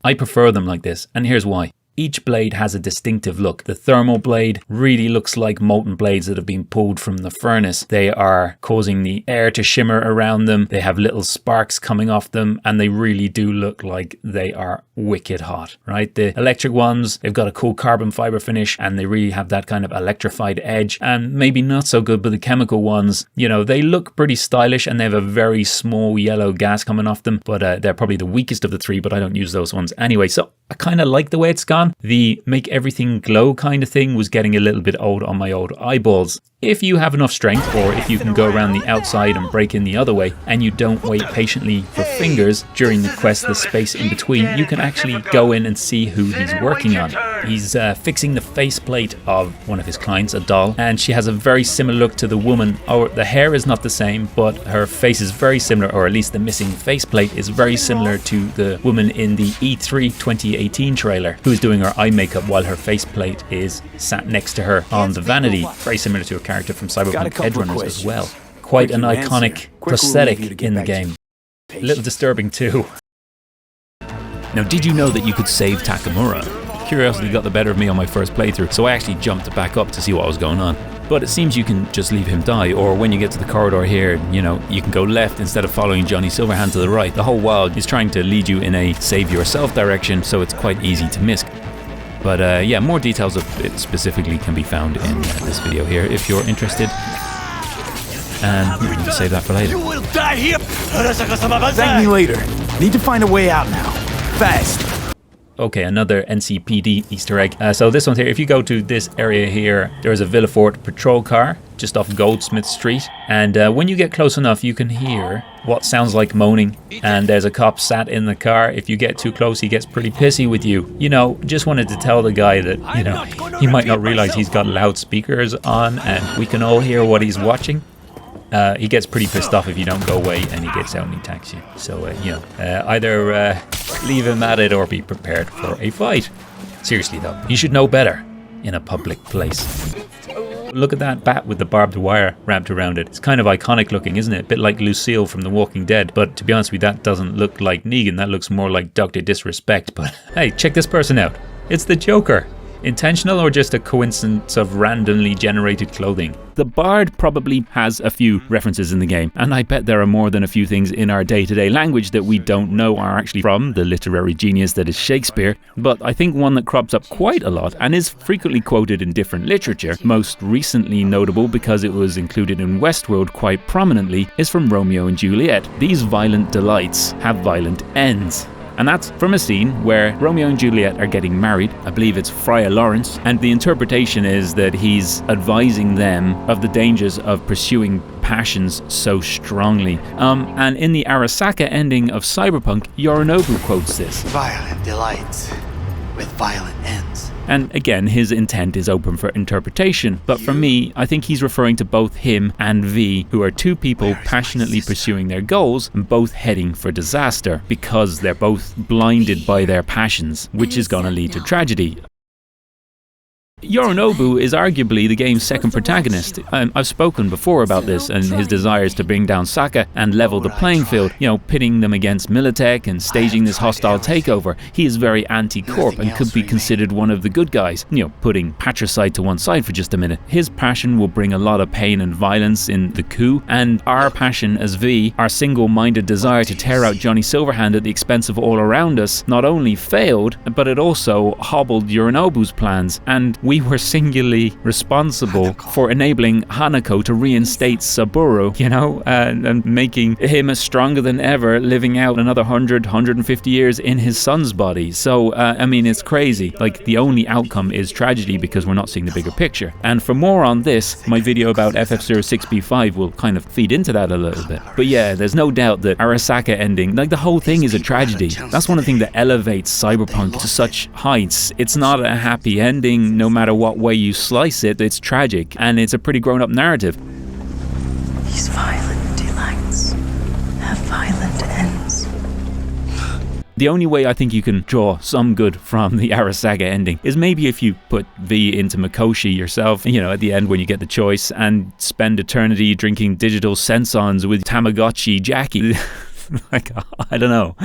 I prefer them like this, and here's why. Each blade has a distinctive look. The thermal blade really looks like molten blades that have been pulled from the furnace. They are causing the air to shimmer around them. They have little sparks coming off them and they really do look like they are wicked hot, right? The electric ones, they've got a cool carbon fiber finish and they really have that kind of electrified edge, and maybe not so good, but the chemical ones, you know, they look pretty stylish and they have a very small yellow gas coming off them, but they're probably the weakest of the three, but I don't use those ones anyway. So I kind of like the way it's gone. The make everything glow kind of thing was getting a little bit old on my old eyeballs. If you have enough strength, or if you can go around the outside and break in the other way, and you don't wait patiently for fingers during the quest, the space in between, you can actually go in and see who he's working on. He's fixing the faceplate of one of his clients, a doll, and she has a very similar look to the woman. The hair is not the same, but her face is very similar, or at least the missing faceplate is very similar to the woman in the E3 2018 trailer, who's doing her eye makeup while her faceplate is sat next to her on the vanity. Very similar to a character from Cyberpunk Edgerunners as well. Quite an iconic prosthetic in the game. A little disturbing too. Now, did you know that you could save Takamura? Curiosity got the better of me on my first playthrough, so I actually jumped back up to see what was going on. But it seems you can just leave him die, or when you get to the corridor here, you know, you can go left instead of following Johnny Silverhand to the right. The whole world is trying to lead you in a save yourself direction, so it's quite easy to miss. But yeah, more details of it specifically can be found in this video here if you're interested. And we're going to save that for later. You will die here. Thank me later. Need to find a way out now. Fast. Okay, another NCPD Easter egg. So this one here, if you go to this area here, there is a Villefort patrol car just off Goldsmith Street. And when you get close enough, you can hear what sounds like moaning. And there's a cop sat in the car. If you get too close, he gets pretty pissy with you. You know, just wanted to tell the guy that, you know, he might not realize he's got loudspeakers on and we can all hear what he's watching. He gets pretty pissed off if you don't go away, and he gets out and he attacks you. So, you know, either leave him at it or be prepared for a fight. Seriously though, you should know better in a public place. Look at that bat with the barbed wire wrapped around it. It's kind of iconic looking, isn't it? A bit like Lucille from The Walking Dead. But to be honest with you, that doesn't look like Negan. That looks more like Dr. Disrespect. But hey, check this person out. It's the Joker Intentional or just a coincidence of randomly generated clothing? The Bard probably has a few references in the game, and I bet there are more than a few things in our day-to-day language that we don't know are actually from the literary genius that is Shakespeare, but I think one that crops up quite a lot and is frequently quoted in different literature, most recently notable because it was included in Westworld quite prominently, is from Romeo and Juliet. These violent delights have violent ends. And that's from a scene where Romeo and Juliet are getting married. I believe it's Friar Lawrence, and the interpretation is that he's advising them of the dangers of pursuing passions so strongly. And in the Arasaka ending of Cyberpunk, Yorinobu quotes this. Violent delights with violent ends. And again, his intent is open for interpretation, but for me, I think he's referring to both him and V, who are two people passionately pursuing their goals and both heading for disaster because they're both blinded by their passions, which is going to lead to tragedy. Yorinobu is arguably the game's second protagonist. I've spoken before about this and his desires to bring down Saka and level the playing field, pitting them against Militech and staging this hostile takeover. He is very anti-corp and could be considered one of the good guys, putting patricide to one side for just a minute. His passion will bring a lot of pain and violence in the coup, and our passion as V, our single-minded desire to tear out Johnny Silverhand at the expense of all around us, not only failed, but it also hobbled Yorinobu's plans, and we were singularly responsible for enabling Hanako to reinstate Saburo, and making him stronger than ever, living out another 150 years in his son's body. So, it's crazy. Like, the only outcome is tragedy because we're not seeing the bigger picture. And for more on this, my video about FF06B5 will kind of feed into that a little bit. But yeah, there's no doubt that Arasaka ending, the whole thing is a tragedy. That's one of the things that elevates Cyberpunk to such heights. It's not a happy ending, no matter what way you slice it. It's tragic, and it's a pretty grown-up narrative. These violent delights have violent ends. The only way I think you can draw some good from the Arasaka ending is maybe if you put V into Mikoshi yourself, at the end when you get the choice, and spend eternity drinking digital sensons with Tamagotchi Jackie. I don't know.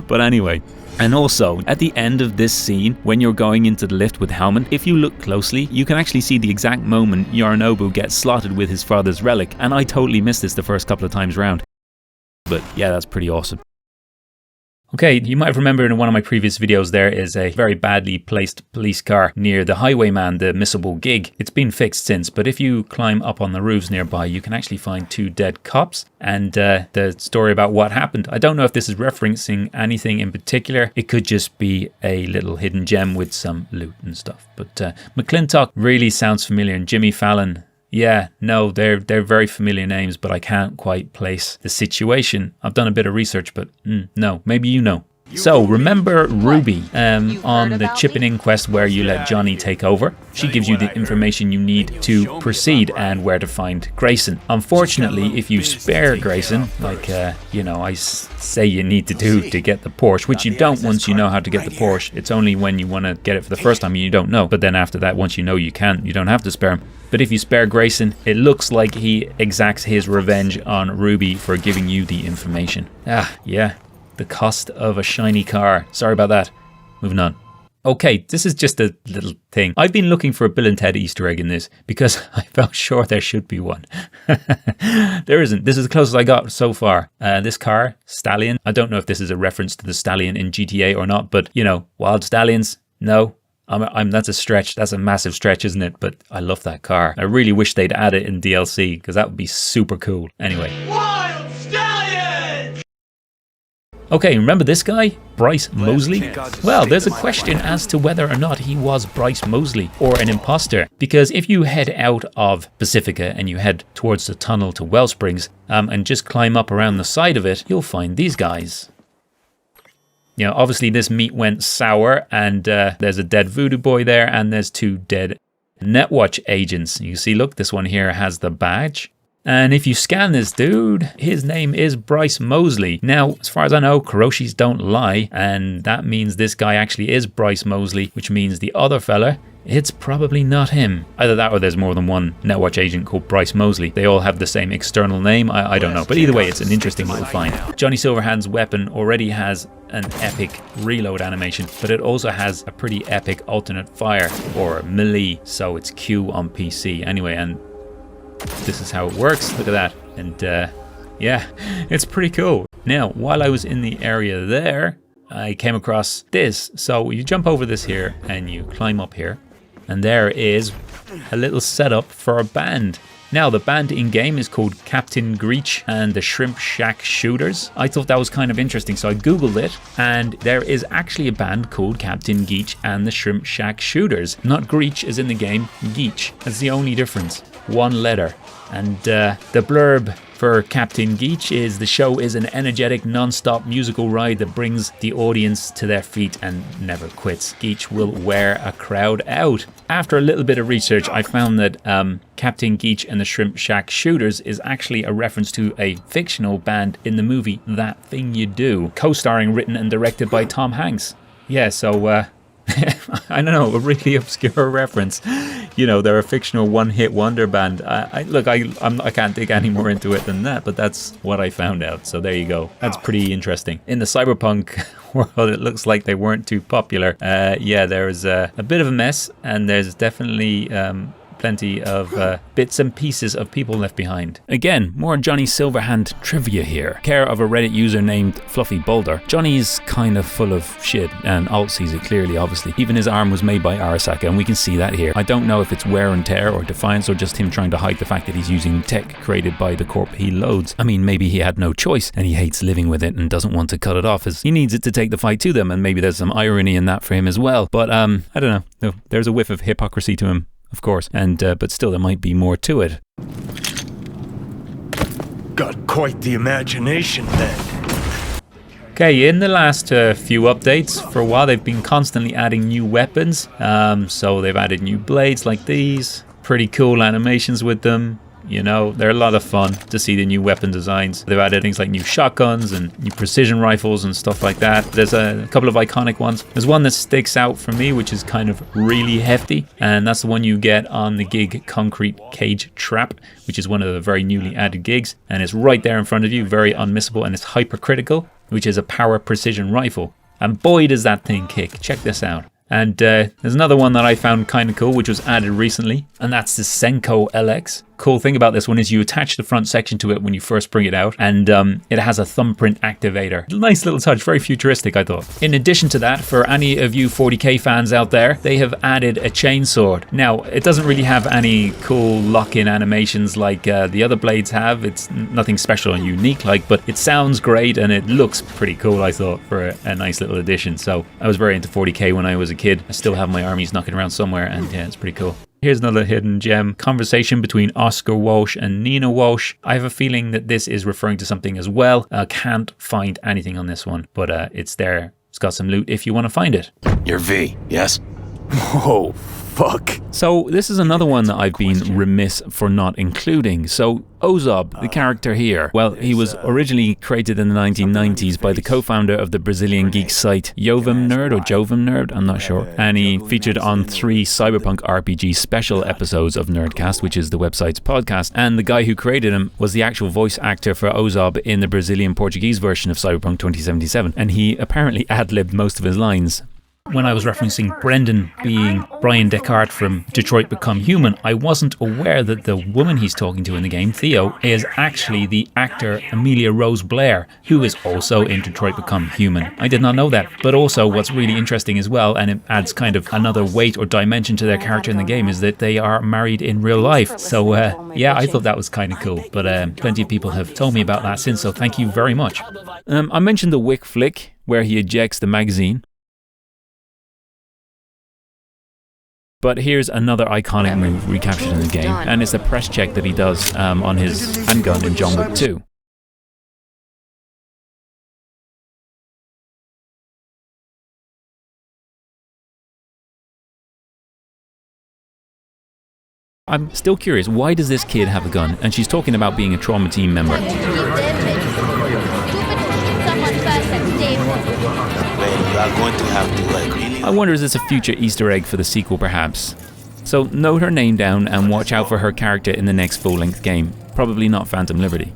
But anyway. And also, at the end of this scene, when you're going into the lift with Hellman, if you look closely, you can actually see the exact moment Yorinobu gets slotted with his father's relic, and I totally missed this the first couple of times round. But yeah, that's pretty awesome. Okay, you might remember in one of my previous videos there is a very badly placed police car near the Highwayman, the missable gig. It's been fixed since, but if you climb up on the roofs nearby, you can actually find 2 dead cops and the story about what happened. I don't know if this is referencing anything in particular. It could just be a little hidden gem with some loot and stuff. But McClintock really sounds familiar, and Jimmy Fallon. Yeah, no, they're very familiar names, but I can't quite place the situation. I've done a bit of research, but no, maybe you know. So, remember Ruby on the chipping in quest where you let Johnny take over? She gives you the information you need to proceed and where to find Grayson. Unfortunately, if you spare Grayson, like, I say you need to do to get the Porsche, which you don't once you know how to get the Porsche. It's only when you want to get it for the first time you don't know. But then after that, once you know you can, you don't have to spare him. But if you spare Grayson, it looks like he exacts his revenge on Ruby for giving you the information. Yeah. The cost of a shiny car. Sorry about that. Moving on. Okay, this is just a little thing. I've been looking for a Bill and Ted Easter egg in this because I felt sure there should be one. There isn't. This is the closest I got so far. This car, Stallion. I don't know if this is a reference to the Stallion in GTA or not, but, Wild Stallions, no. That's a stretch. That's a massive stretch, isn't it? But I love that car. I really wish they'd add it in DLC because that would be super cool. Anyway. Wild Stallion! Okay, remember this guy? Bryce Mosley? Well, there's a question as to whether or not he was Bryce Mosley or an imposter. Because if you head out of Pacifica and you head towards the tunnel to Wellsprings and just climb up around the side of it, you'll find these guys. Obviously this meat went sour and there's a dead voodoo boy there and there's 2 dead Netwatch agents. You see, look, this one here has the badge. And if you scan this dude, his name is Bryce Mosley. Now, as far as I know, Kuroshis don't lie, and that means this guy actually is Bryce Mosley, which means the other fella it's probably not him. Either that or there's more than one Netwatch agent called Bryce Mosley. They all have the same external name. I don't know. But either way, it's an interesting little find. Johnny Silverhand's weapon already has an epic reload animation, but it also has a pretty epic alternate fire, or melee, so it's Q on PC. Anyway, and this is how it works. Look at that. And yeah, it's pretty cool. Now, while I was in the area there, I came across this. So you jump over this here and you climb up here, and there is a little setup for a band. Now, the band in-game is called Captain Greach and the Shrimp Shack Shooters. I thought that was kind of interesting, so I googled it, and there is actually a band called Captain Geach and the Shrimp Shack Shooters. Not Greach is in the game, Geach. That's the only difference. One letter. And the blurb for Captain Geach is, the show is an energetic, non-stop musical ride that brings the audience to their feet and never quits. Geach will wear a crowd out. After a little bit of research, I found that Captain Geach and the Shrimp Shack Shooters is actually a reference to a fictional band in the movie That Thing You Do, co-starring, written and directed by Tom Hanks. Yeah, so I don't know, a really obscure reference. You know, they're a fictional one-hit wonder band. I can't dig any more into it than that, but that's what I found out. So there you go. That's pretty interesting. In the Cyberpunk world, it looks like they weren't too popular. Yeah, there's a bit of a mess, and there's definitely plenty of bits and pieces of people left behind. Again, more Johnny Silverhand trivia here. Care of a Reddit user named Fluffy Boulder. Johnny's kind of full of shit, and Alt sees it clearly, obviously. Even his arm was made by Arasaka, and we can see that here. I don't know if it's wear and tear or defiance or just him trying to hide the fact that he's using tech created by the corp he loads. I mean, maybe he had no choice and he hates living with it and doesn't want to cut it off, as he needs it to take the fight to them, and maybe there's some irony in that for him as well. But I don't know. No, there's a whiff of hypocrisy to him, of course, and but still there might be more to it. Got quite the imagination then. Okay, in the last few updates, for a while they've been constantly adding new weapons. So they've added new blades like these, pretty cool animations with them. You know, they're a lot of fun to see the new weapon designs. They've added things like new shotguns and new precision rifles and stuff like that. There's a couple of iconic ones. There's one that sticks out for me, which is kind of really hefty, and that's the one you get on the gig Concrete Cage Trap, which is one of the very newly added gigs, and it's right there in front of you, very unmissable, and it's hypercritical, which is a power precision rifle. And boy, does that thing kick. Check this out. And there's another one that I found kind of cool, which was added recently, and that's the Senko LX. Cool thing about this one is you attach the front section to it when you first bring it out, and it has a thumbprint activator. Nice little touch, very futuristic, I thought. In addition to that, for any of you 40k fans out there, they have added a chainsword. Now, it doesn't really have any cool lock-in animations like the other blades have. It's nothing special and unique, but it sounds great and it looks pretty cool, I thought, for a nice little addition. So I was very into 40k when I was a kid. I still have my armies knocking around somewhere, and yeah, it's pretty cool. Here's another hidden gem. Conversation between Oscar Walsh and Nina Walsh. I have a feeling that this is referring to something as well. I can't find anything on this one, but it's there. It's got some loot if you want to find it. You're V, yes? Whoa, fuck. So this is another one that I've been remiss for not including. So Ozob, the character here, well, he was originally created in the 1990s by the co-founder of the Brazilian geek site Jovem Nerd, I'm not sure. And he featured on 3 Cyberpunk RPG special episodes of Nerdcast, which is the website's podcast. And the guy who created him was the actual voice actor for Ozob in the Brazilian Portuguese version of Cyberpunk 2077. And he apparently ad-libbed most of his lines. When I was referencing Brendan being Brian Descartes from Detroit Become Human, I wasn't aware that the woman he's talking to in the game, Theo, is actually the actor Amelia Rose Blair, who is also in Detroit Become Human. I did not know that. But also what's really interesting as well, and it adds kind of another weight or dimension to their character in the game, is that they are married in real life. So yeah, I thought that was kind of cool. But plenty of people have told me about that since, so thank you very much. I mentioned the Wick flick, where he ejects the magazine. But here's another iconic move recaptured in the game, and it's a press check that he does on his handgun in John Wick 2. I'm still curious, why does this kid have a gun? And she's talking about being a trauma team member. You are going to have to really... I wonder, is this a future Easter egg for the sequel perhaps? So note her name down and watch out for her character in the next full-length game. Probably not Phantom Liberty.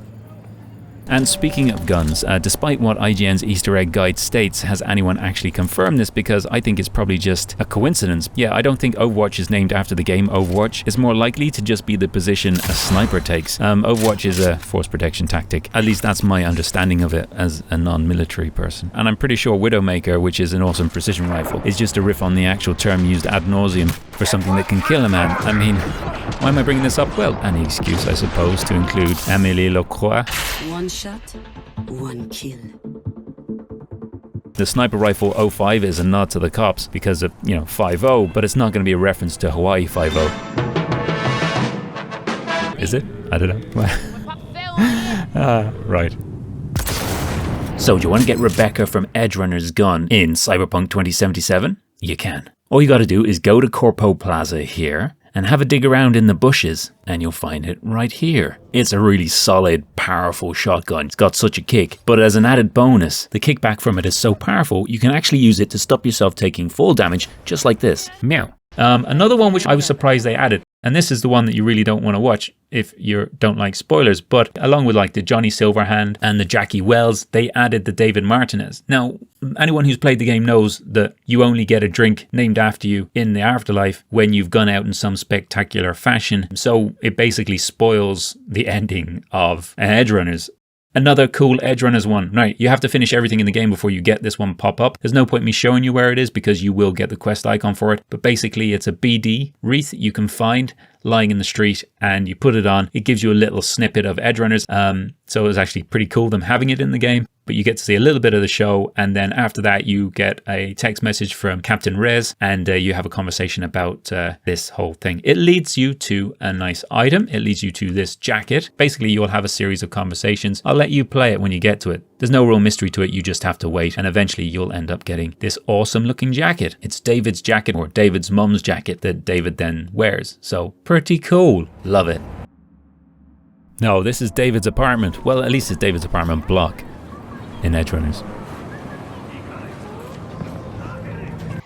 And speaking of guns, despite what IGN's Easter egg guide states, has anyone actually confirmed this? Because I think it's probably just a coincidence. Yeah, I don't think Overwatch is named after the game Overwatch. It's more likely to just be the position a sniper takes. Overwatch is a force protection tactic. At least that's my understanding of it as a non-military person. And I'm pretty sure Widowmaker, which is an awesome precision rifle, is just a riff on the actual term used ad nauseum for something that can kill a man. I mean, why am I bringing this up? Well, any excuse, I suppose, to include Amélie Lacroix. One shot, one kill. The sniper rifle 05 is a nod to the cops because of, 5-0, but it's not going to be a reference to Hawaii 5-0. Is it? I don't know. Right. So, do you want to get Rebecca from Edgerunner's gun in Cyberpunk 2077? You can. All you got to do is go to Corpo Plaza here and have a dig around in the bushes, and you'll find it right here. It's a really solid, powerful shotgun. It's got such a kick, but as an added bonus, the kickback from it is so powerful, you can actually use it to stop yourself taking full damage, just like this. Meow. Another one which I was surprised they added, and this is the one that you really don't want to watch if you don't like spoilers, but along with like the Johnny Silverhand and the Jackie Wells, they added the David Martinez. Now, anyone who's played the game knows that you only get a drink named after you in the afterlife when you've gone out in some spectacular fashion. So it basically spoils the ending of Edgerunners. Another cool Edgerunners one. Right, you have to finish everything in the game before you get this one pop up. There's no point me showing you where it is because you will get the quest icon for it. But basically it's a BD wreath you can find lying in the street and you put it on. It gives you a little snippet of Edgerunners. So it was actually pretty cool them having it in the game. But you get to see a little bit of the show, and then after that you get a text message from Captain Rez, and you have a conversation about this whole thing. It leads you to a nice item. It leads you to this jacket. Basically, you'll have a series of conversations. I'll let you play it when you get to it. There's no real mystery to it. You just have to wait, and eventually you'll end up getting this awesome-looking jacket. It's David's jacket, or David's mum's jacket, that David then wears. So, pretty cool. Love it. No, this is David's apartment. Well, at least it's David's apartment block in Edgerunners.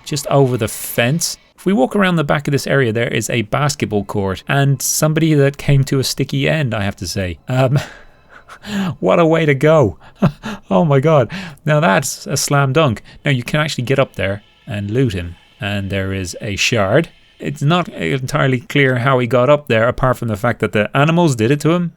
Just over the fence. If we walk around the back of this area, there is a basketball court and somebody that came to a sticky end, I have to say. What a way to go. Oh my god. Now that's a slam dunk. Now you can actually get up there and loot him. And there is a shard. It's not entirely clear how he got up there, apart from the fact that the animals did it to him.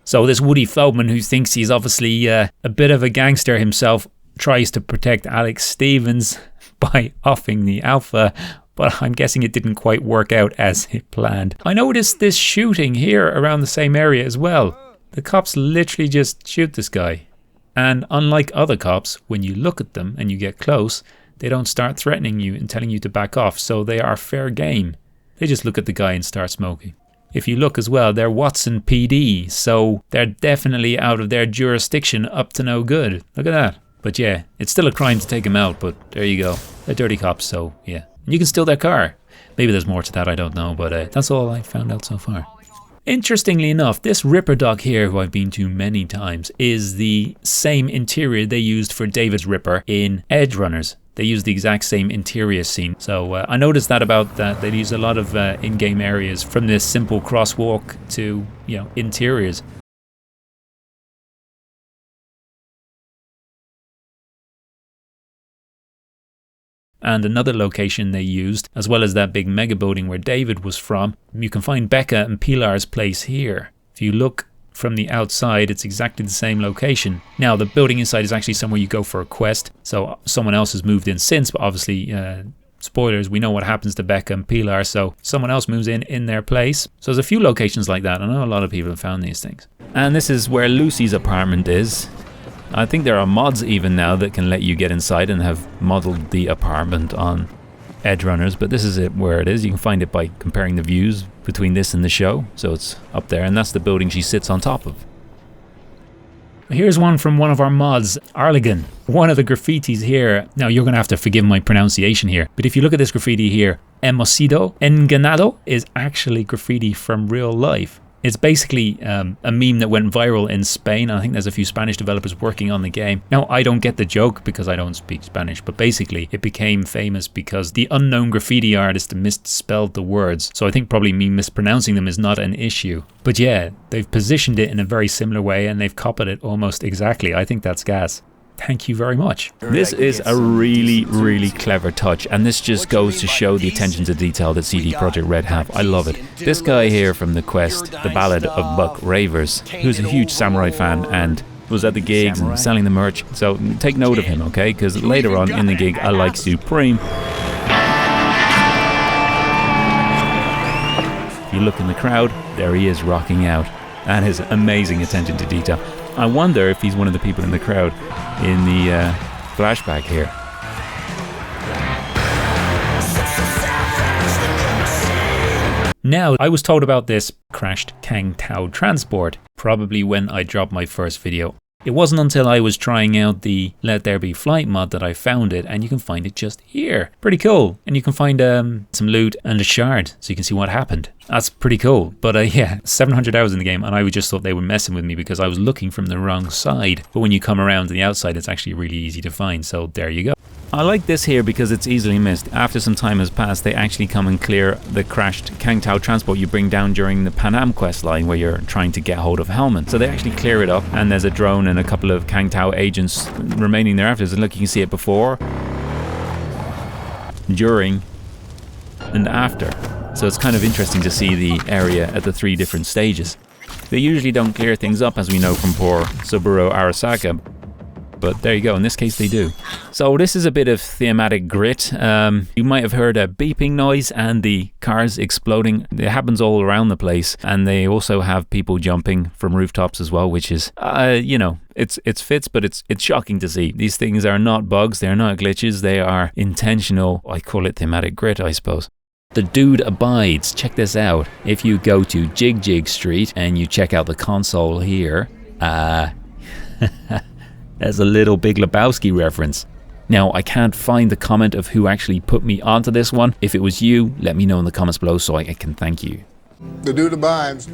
So this Woody Feldman, who thinks he's obviously a bit of a gangster himself, tries to protect Alex Stevens by offing the alpha, but I'm guessing it didn't quite work out as he planned. I noticed this shooting here around the same area as well. The cops literally just shoot this guy. And unlike other cops, when you look at them and you get close, they don't start threatening you and telling you to back off, so they are fair game. They just look at the guy and start smoking. If you look as well, they're Watson PD, so they're definitely out of their jurisdiction up to no good. Look at that. But yeah, it's still a crime to take them out, but there you go. They're dirty cops, so yeah. And you can steal their car. Maybe there's more to that, I don't know, but that's all I found out so far. Interestingly enough, this Ripper Dock here, who I've been to many times, is the same interior they used for David's Ripper in Edgerunners. They use the exact same interior scene. So I noticed that about that. They use a lot of in-game areas from this simple crosswalk to, interiors. And another location they used, as well as that big mega building where David was from, you can find Becca and Pilar's place here. If you look from the outside, it's exactly the same location. Now, the building inside is actually somewhere you go for a quest, so someone else has moved in since, but obviously, spoilers, we know what happens to Becca and Pilar, so someone else moves in their place. So there's a few locations like that. I know a lot of people have found these things. And this is where Lucy's apartment is. I think there are mods even now that can let you get inside and have modeled the apartment on Edgerunners, but this is it where it is. You can find it by comparing the views between this and the show. So it's up there, and that's the building she sits on top of. Here's one from one of our mods, Arligan. One of the graffitis here, now you're going to have to forgive my pronunciation here, but if you look at this graffiti here, Emocido Enganado is actually graffiti from real life. It's basically a meme that went viral in Spain. I think there's a few Spanish developers working on the game. Now, I don't get the joke because I don't speak Spanish, but basically it became famous because the unknown graffiti artist misspelled the words. So I think probably me mispronouncing them is not an issue. But yeah, they've positioned it in a very similar way and they've copied it almost exactly. I think that's gas. Thank you very much. This is a really, really clever touch, and this just goes to show the attention to detail that CD Projekt Red have. I love it. This guy here from the quest, The Ballad of Buck Ravers, who's a huge samurai fan and was at the gigs and selling the merch. So take note of him, okay? Because later on in the gig, I like Supreme. If you look in the crowd, there he is rocking out. And his amazing attention to detail. I wonder if he's one of the people in the crowd in the flashback here. Now, I was told about this crashed Kang Tao transport, probably when I dropped my first video. It wasn't until I was trying out the Let There Be Flight mod that I found it, and you can find it just here. Pretty cool. And you can find some loot and a shard, so you can see what happened. That's pretty cool. But yeah, 700 hours in the game, and I just thought they were messing with me because I was looking from the wrong side. But when you come around to the outside, it's actually really easy to find, so there you go. I like this here because it's easily missed. After some time has passed, they actually come and clear the crashed Kang Tao transport you bring down during the Pan Am quest line where you're trying to get hold of Hellman. So they actually clear it up, and there's a drone and a couple of Kang Tao agents remaining there after. So look, you can see it before, during, and after. So it's kind of interesting to see the area at the 3 different stages. They usually don't clear things up, as we know from poor Subaru Arasaka. But there you go, in this case they do. So this is a bit of thematic grit. You might have heard a beeping noise and the cars exploding. It happens all around the place, and they also have people jumping from rooftops as well, which is, you know, it's fits, but it's shocking to see. These things are not bugs, they're not glitches, they are intentional. I call it thematic grit, I suppose. The dude abides. Check this out. If you go to Jig Jig Street and you check out the console here, there's a little Big Lebowski reference. Now, I can't find the comment of who actually put me onto this one. If it was you, let me know in the comments below so I can thank you. The dude abides.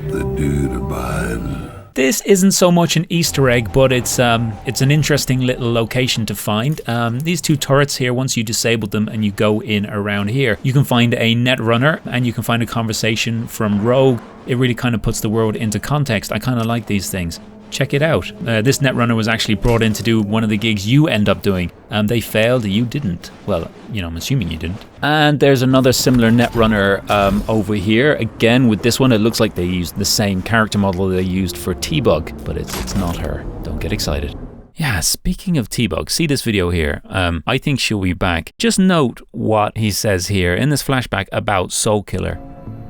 The dude abides. This isn't so much an Easter egg, but it's an interesting little location to find. These 2 turrets here, once you disable them and you go in around here, you can find a netrunner and you can find a conversation from Rogue. It really kind of puts the world into context. I kind of like these things. Check it out. This netrunner was actually brought in to do one of the gigs you end up doing. They failed, you didn't. Well, you know, I'm assuming you didn't. And there's another similar netrunner over here. Again, with this one, it looks like they used the same character model they used for T-Bug, but it's not her. Don't get excited. Yeah, speaking of T-Bug, see this video here. I think she'll be back. Just note what he says here in this flashback about Soul Killer.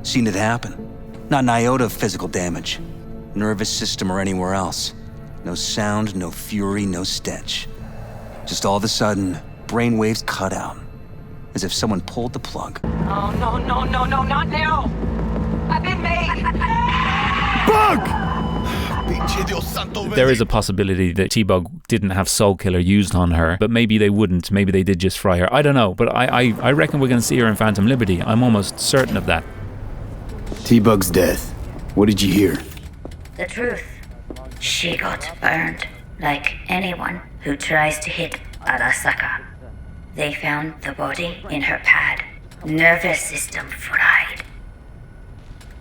Seen it happen. Not an iota of physical damage. Nervous system or anywhere else. No sound, no fury, no stench. Just all of a sudden, brainwaves cut out. As if someone pulled the plug. Oh, no, not now! I've been made! Bug! There is a possibility that T-Bug didn't have Soul Killer used on her, but maybe they wouldn't. Maybe they did just fry her. I don't know, but I reckon we're going to see her in Phantom Liberty. I'm almost certain of that. T-Bug's death. What did you hear? The truth. She got burned, like anyone who tries to hit Arasaka. They found the body in her pad. Nervous system fried.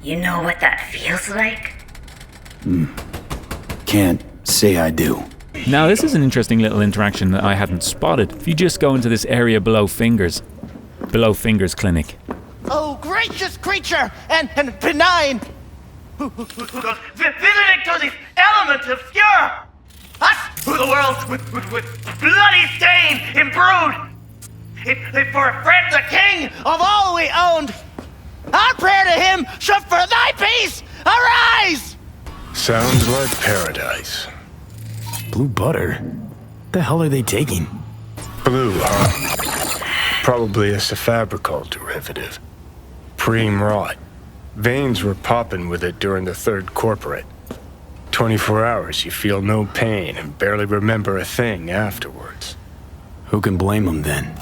You know what that feels like? Can't say I do. Now, this is an interesting little interaction that I hadn't spotted. If you just go into this area below Fingers Clinic. Oh, gracious creature and benign! Visiting to the element obscure! Us, who the world with bloody stain imbrued! If for a friend the king of all we owned, our prayer to him should for thy peace arise! Sounds like paradise. Blue butter? The hell are they taking? Blue, huh? Probably a Cyberpunk derivative. Preem rot. Veins were popping with it during the 3rd corporate. 24 hours, you feel no pain and barely remember a thing afterwards. Who can blame them then?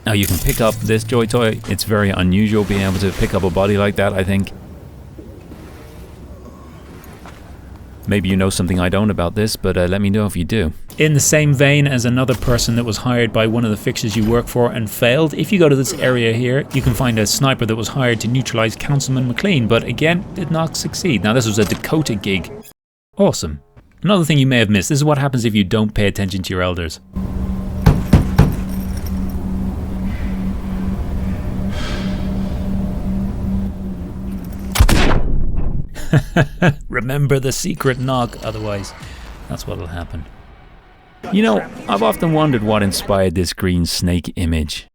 Now you can pick up this Joy Toy. It's very unusual being able to pick up a body like that, I think. Maybe you know something I don't about this, but let me know if you do. In the same vein as another person that was hired by one of the fixers you work for and failed, if you go to this area here, you can find a sniper that was hired to neutralize Councilman McLean, but again, did not succeed. Now this was a Dakota gig. Awesome. Another thing you may have missed, this is what happens if you don't pay attention to your elders. Remember the secret knock, otherwise that's what'll happen. You know, I've often wondered what inspired this green snake image.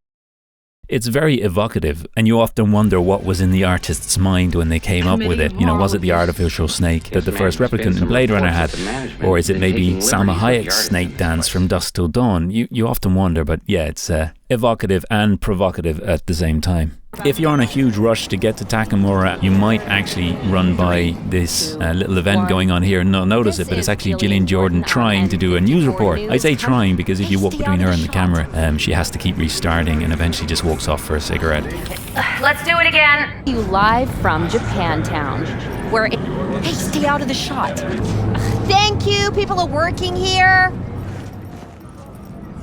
It's very evocative, and you often wonder what was in the artist's mind when they came up with it. You know, was it the artificial snake that the first replicant in Blade Runner had? Or is it maybe Salma Hayek's snake dance from Dusk Till Dawn? You often wonder, but yeah, it's evocative and provocative at the same time. If you're on a huge rush to get to Takamura, you might actually run by this little event going on here and not notice it, but it's actually Gillian Jordan trying to do a news report. I say trying because if you walk between her and the camera, she has to keep restarting and eventually just walks off for a cigarette. Let's do it again. You live from Japantown, where hey, stay out of the shot. Thank you, people are working here.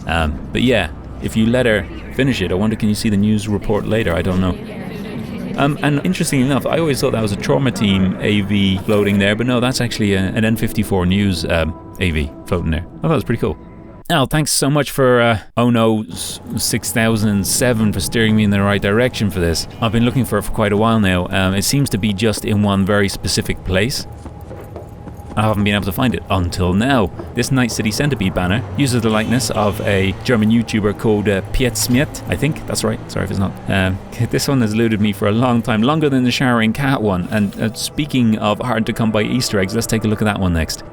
But yeah, if you let her finish it, I wonder, can you see the news report later? I don't know. And interestingly enough, I always thought that was a Trauma Team AV floating there, but no, that's actually an N54 News AV floating there. I thought it was pretty cool. Now, thanks so much for Ono 6007 for steering me in the right direction for this. I've been looking for it for quite a while now. It seems to be just in one very specific place. I haven't been able to find it until now. This Night City Centipede banner uses the likeness of a German YouTuber called Piet Smiet. I think that's right. Sorry if it's not. This one has eluded me for a long time, longer than the showering cat one. And speaking of hard to come by Easter eggs, let's take a look at that one next.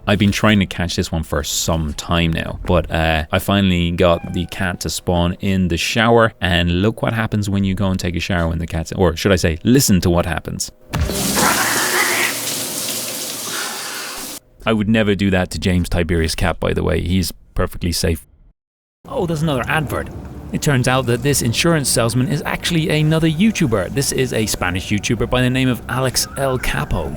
I've been trying to catch this one for some time now, but I finally got the cat to spawn in the shower, and look what happens when you go and take a shower when the cat's in, or should I say, listen to what happens. I would never do that to James Tiberius Cat, by the way. He's perfectly safe. Oh, there's another advert. It turns out that this insurance salesman is actually another YouTuber. This is a Spanish YouTuber by the name of Alex El Capo.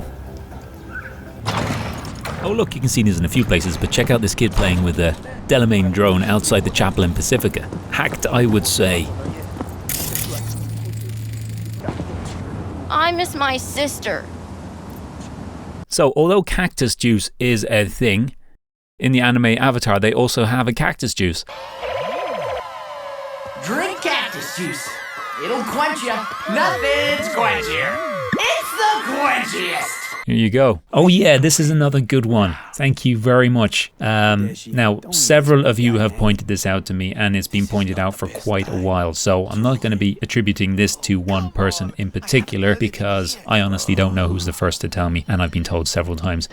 Oh look, you can see these in a few places, but check out this kid playing with the Delamain drone outside the chapel in Pacifica. Hacked, I would say. I miss my sister. So, although cactus juice is a thing, in the anime Avatar they also have a cactus juice. Drink cactus juice. It'll quench you. Nothing's quenchier. It's the quenchiest. Here you go. Oh yeah, this is another good one. Thank you very much. Now, several of you have pointed this out to me, and it's been pointed out for quite a while, so I'm not going to be attributing this to one person in particular, because I honestly don't know who's the first to tell me, and I've been told several times.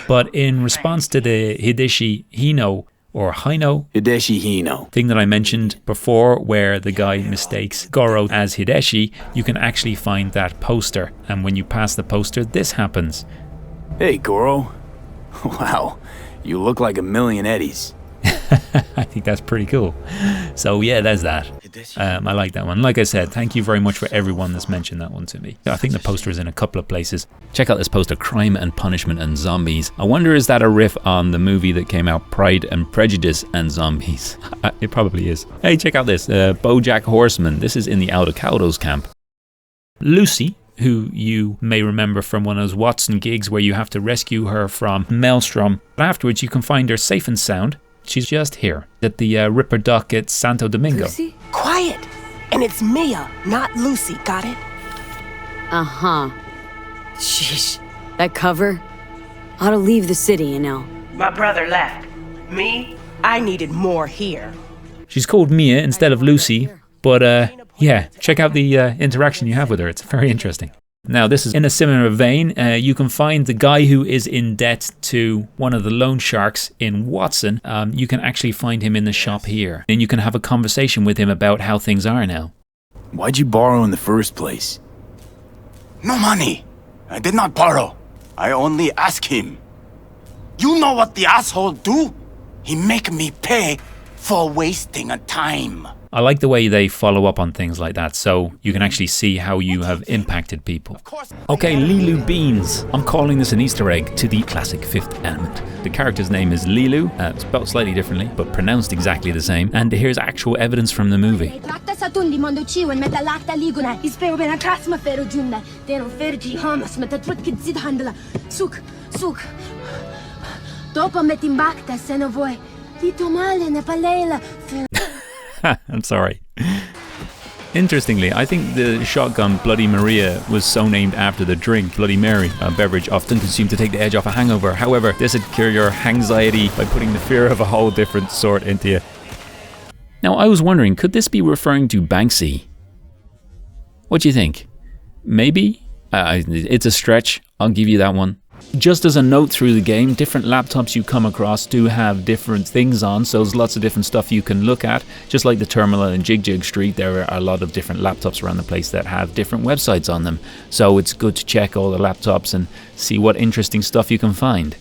But in response to the Hideshi Hino, or Hino, Hideshi Hino thing that I mentioned before, where the guy mistakes Goro as Hideshi, you can actually find that poster, and when you pass the poster, this happens. Hey Goro. Wow, you look like a million Eddies. I think that's pretty cool. So yeah, there's that. I like that one. Like I said, thank you very much for everyone that's mentioned that one to me. I think the poster is in a couple of places. Check out this poster, Crime and Punishment and Zombies. I wonder, is that a riff on the movie that came out, Pride and Prejudice and Zombies? It probably is. Hey, check out this, BoJack Horseman. This is in the Aldecaldos camp. Lucy, who you may remember from one of those Watson gigs where you have to rescue her from Maelstrom. Afterwards, you can find her safe and sound. She's just here at the Ripper Dock at Santo Domingo. Lucy? Quiet! And it's Mia, not Lucy, got it? Uh-huh. Sheesh. That cover? Ought to leave the city, you know. My brother left. Me? I needed more here. She's called Mia instead of Lucy, but yeah, check out the interaction you have with her. It's very interesting. Now, this is in a similar vein. You can find the guy who is in debt to one of the loan sharks in Watson. You can actually find him in the shop here, and you can have a conversation with him about how things are now. Why'd you borrow in the first place? No money. I did not borrow. I only asked him. You know what the asshole do? He make me pay for wasting a time. I like the way they follow up on things like that, so you can actually see how you have impacted people. Okay, Lilu Beans. I'm calling this an Easter egg to the classic Fifth Element. The character's name is Lilu, spelled slightly differently, but pronounced exactly the same. And here's actual evidence from the movie. I'm sorry. Interestingly, I think the shotgun Bloody Maria was so named after the drink Bloody Mary, a beverage often consumed to take the edge off a hangover. However, this would cure your anxiety by putting the fear of a whole different sort into you. Now, I was wondering, could this be referring to Banksy? What do you think? Maybe? It's a stretch, I'll give you that one. Just as a note through the game, different laptops you come across do have different things on, so there's lots of different stuff you can look at. Just like the terminal in Jig Jig Street, there are a lot of different laptops around the place that have different websites on them. So it's good to check all the laptops and see what interesting stuff you can find.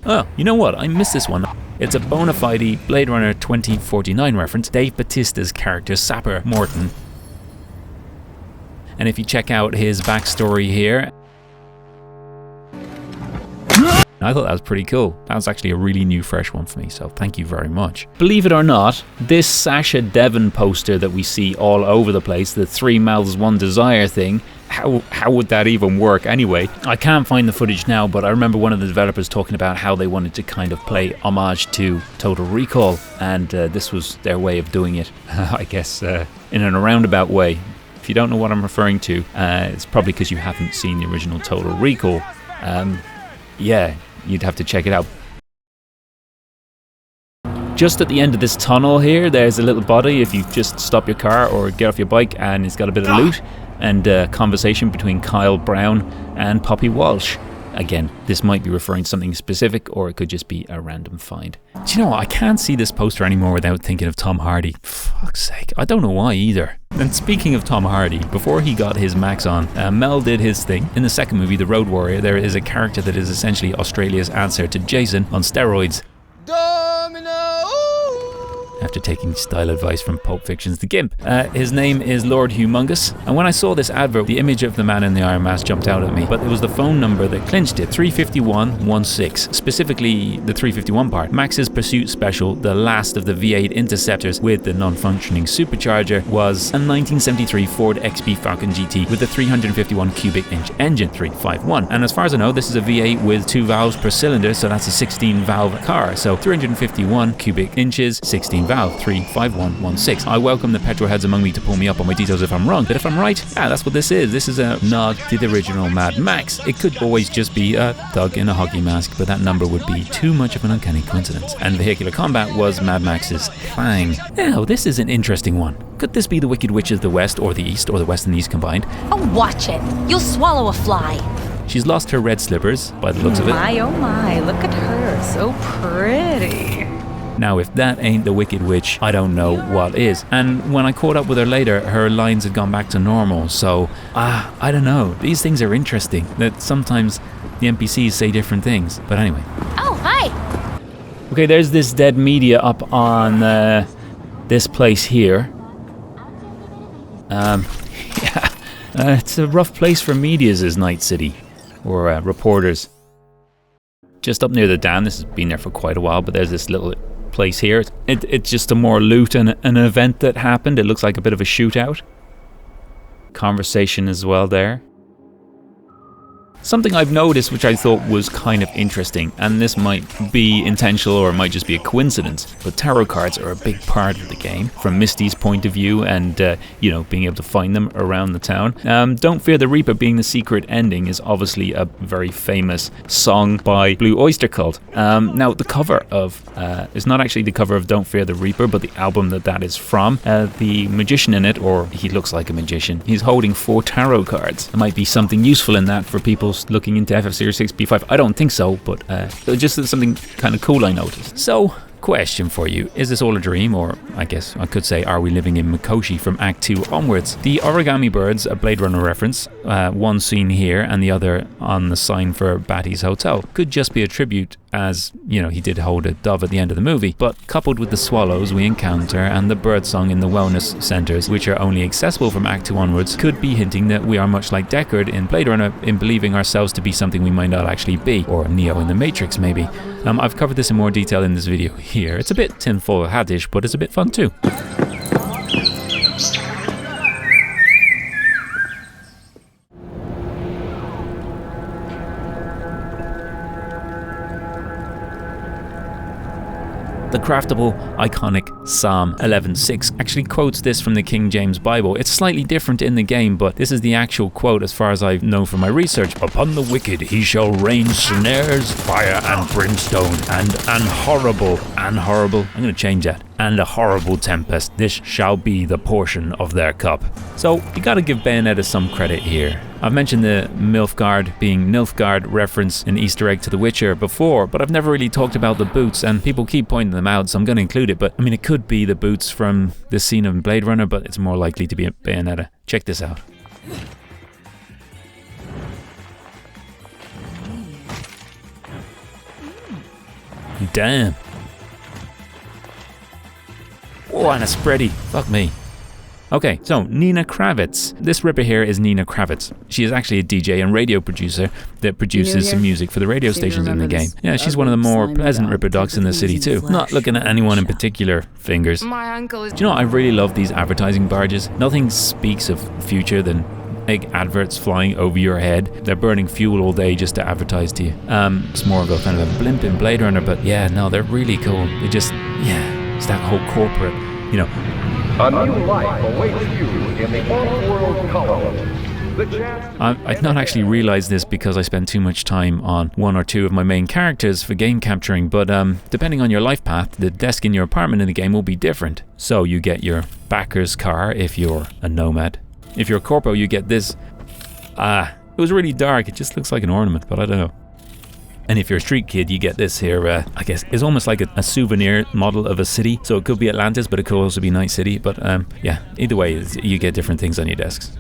Oh, you know what? I missed this one. It's a bona fide Blade Runner 2049 reference. Dave Bautista's character, Sapper Morton. And if you check out his backstory here, I thought that was pretty cool. That was actually a really new, fresh one for me, so thank you very much. Believe it or not, this Sasha Devon poster that we see all over the place, the 3 mouths, 1 desire thing, how would that even work anyway? I can't find the footage now, but I remember one of the developers talking about how they wanted to kind of play homage to Total Recall, and this was their way of doing it, I guess, in a roundabout way. If you don't know what I'm referring to, it's probably because you haven't seen the original Total Recall. Yeah, you'd have to check it out. Just at the end of this tunnel here, there's a little body if you just stop your car or get off your bike, and it's got a bit of loot and a conversation between Kyle Brown and Poppy Walsh. Again, this might be referring to something specific, or it could just be a random find. Do you know what? I can't see this poster anymore without thinking of Tom Hardy. Fuck's sake, I don't know why either. And speaking of Tom Hardy, before he got his Max on, Mel did his thing. In the second movie, The Road Warrior, there is a character that is essentially Australia's answer to Jason on steroids. After taking style advice from Pulp Fiction's The Gimp. His name is Lord Humongous, and when I saw this advert, the image of the man in the Iron Mask jumped out at me, but it was the phone number that clinched it, 35116, specifically the 351 part. Max's Pursuit Special, the last of the V8 interceptors with the non-functioning supercharger, was a 1973 Ford XB Falcon GT with a 351 cubic inch engine, 351. And as far as I know, this is a V8 with 2 valves per cylinder, so that's a 16 valve car. So 351 cubic inches, 16 valve, 35116. I welcome the petrol heads among me to pull me up on my details if I'm wrong, but if I'm right, yeah, that's what this is. This is a nod to the original Mad Max. It could always just be a thug in a hockey mask, but that number would be too much of an uncanny coincidence. And vehicular combat was Mad Max's thing. Now, this is an interesting one. Could this be the Wicked Witch of the West, or the East, or the West and the East combined? Oh, watch it. You'll swallow a fly. She's lost her red slippers, by the looks of it. My, oh my, look at her. So pretty. Now, if that ain't the Wicked Witch, I don't know what is. And when I caught up with her later, her lines had gone back to normal, so, I don't know. These things are interesting, that sometimes the NPCs say different things. But anyway. Oh, hi! Okay, there's this dead media up on this place here. Yeah, it's a rough place for medias, is Night City, or reporters. Just up near the dam, this has been there for quite a while, but there's this little place here. It's just a more loot and an event that happened. It looks like a bit of a shootout. Conversation as well there. Something I've noticed which I thought was kind of interesting, and this might be intentional or it might just be a coincidence, but tarot cards are a big part of the game from Misty's point of view, and you know, being able to find them around the town. Don't Fear the Reaper being the secret ending is obviously a very famous song by Blue Oyster Cult. Now the cover of is not actually the cover of Don't Fear the Reaper, but the album that is from. The magician in it, or he looks like a magician, he's holding 4 tarot cards. There might be something useful in that for people looking into FF Series 6 B5. I don't think so, but it was just something kind of cool I noticed. So Question for you. Is this all a dream? Or I guess I could say, are we living in Mikoshi from Act 2 onwards? The origami birds, a Blade Runner reference, one seen here and the other on the sign for Batty's hotel, could just be a tribute, as, you know, he did hold a dove at the end of the movie. But coupled with the swallows we encounter and the birdsong in the wellness centers, which are only accessible from Act 2 onwards, could be hinting that we are much like Deckard in Blade Runner in believing ourselves to be something we might not actually be, or Neo in the Matrix maybe. I've covered this in more detail in this video here. It's a bit tinfoil hat-ish, but it's a bit fun too. The craftable, iconic Psalm 11:6 actually quotes this from the King James Bible. It's slightly different in the game, but this is the actual quote as far as I know from my research. Upon the wicked he shall rain snares, fire and brimstone, and an horrible, I'm going to change that, and a horrible tempest. This shall be the portion of their cup. So you gotta give Bayonetta some credit here. I've mentioned the Nilfgaard being Nilfgaard reference, an Easter egg to The Witcher before, but I've never really talked about the boots, and people keep pointing them out, so I'm going to include it. But I mean, it could be the boots from this scene of Blade Runner, but it's more likely to be Bayonetta. Check this out. Damn. Oh, and a spready. Fuck me. Okay, so Nina Kravitz. This ripper here is Nina Kravitz. She is actually a DJ and radio producer that produces some music for the radio stations in the game. Yeah, she's one of the more pleasant ripper docs in the city too. Not looking at anyone in particular, fingers. Do you know what? I really love these advertising barges. Nothing speaks of future than big adverts flying over your head. They're burning fuel all day just to advertise to you. It's more of a kind of a blimp in Blade Runner, but yeah, no, they're really cool. They just, yeah, it's that whole corporate, you know. A new life awaits you in the off-world colony. I'd not actually realised this because I spent too much time on one or two of my main characters for game capturing, but depending on your life path, the desk in your apartment in the game will be different. So you get your backer's car if you're a nomad. If you're a corpo, you get this. It was really dark, it just looks like an ornament, but I don't know. And if you're a street kid, you get this here, I guess, it's almost like a souvenir model of a city. So it could be Atlantis, but it could also be Night City. But yeah, either way, you get different things on your desks.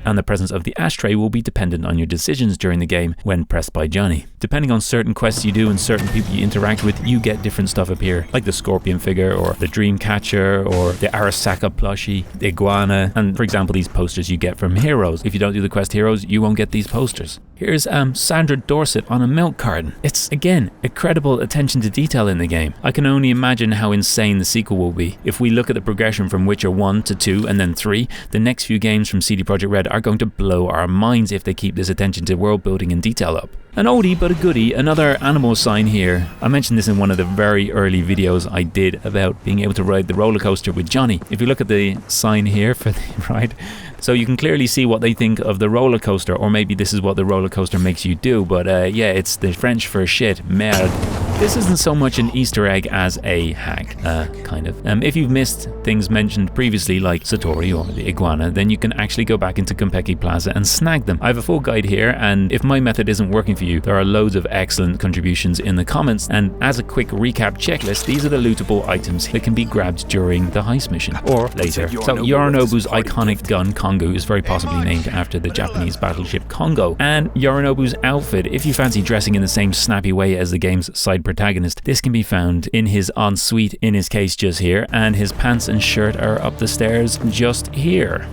And the presence of the ashtray will be dependent on your decisions during the game when pressed by Johnny. Depending on certain quests you do and certain people you interact with, you get different stuff appear, like the scorpion figure, or the dream catcher, or the Arasaka plushie, the iguana, and for example, these posters you get from heroes. If you don't do the quest heroes, you won't get these posters. Here's Sandra Dorset on a milk carton. It's, again, incredible attention to detail in the game. I can only imagine how insane the sequel will be. If we look at the progression from Witcher 1 to 2 and then 3, the next few games from CD Projekt Red are going to blow our minds if they keep this attention to world building and detail up. An oldie but a goodie, another animal sign here. I mentioned this in one of the very early videos I did about being able to ride the roller coaster with Johnny. If you look at the sign here for the ride, so you can clearly see what they think of the roller coaster, or maybe this is what the roller coaster makes you do, but yeah, it's the French for shit, merde. This isn't so much an Easter egg as a hack, kind of. If you've missed things mentioned previously like Satori or the iguana, then you can actually go back into Konpeki Plaza and snag them. I have a full guide here, and if my method isn't working for you, there are loads of excellent contributions in the comments, and as a quick recap checklist, these are the lootable items that can be grabbed during the heist mission, or later. So Yorinobu's iconic gun, Kongo, is very possibly named after the Japanese battleship Kongo, and Yorinobu's outfit, if you fancy dressing in the same snappy way as the game's side protagonist, this can be found in his ensuite, in his case just here, and his pants and shirt are up the stairs just here.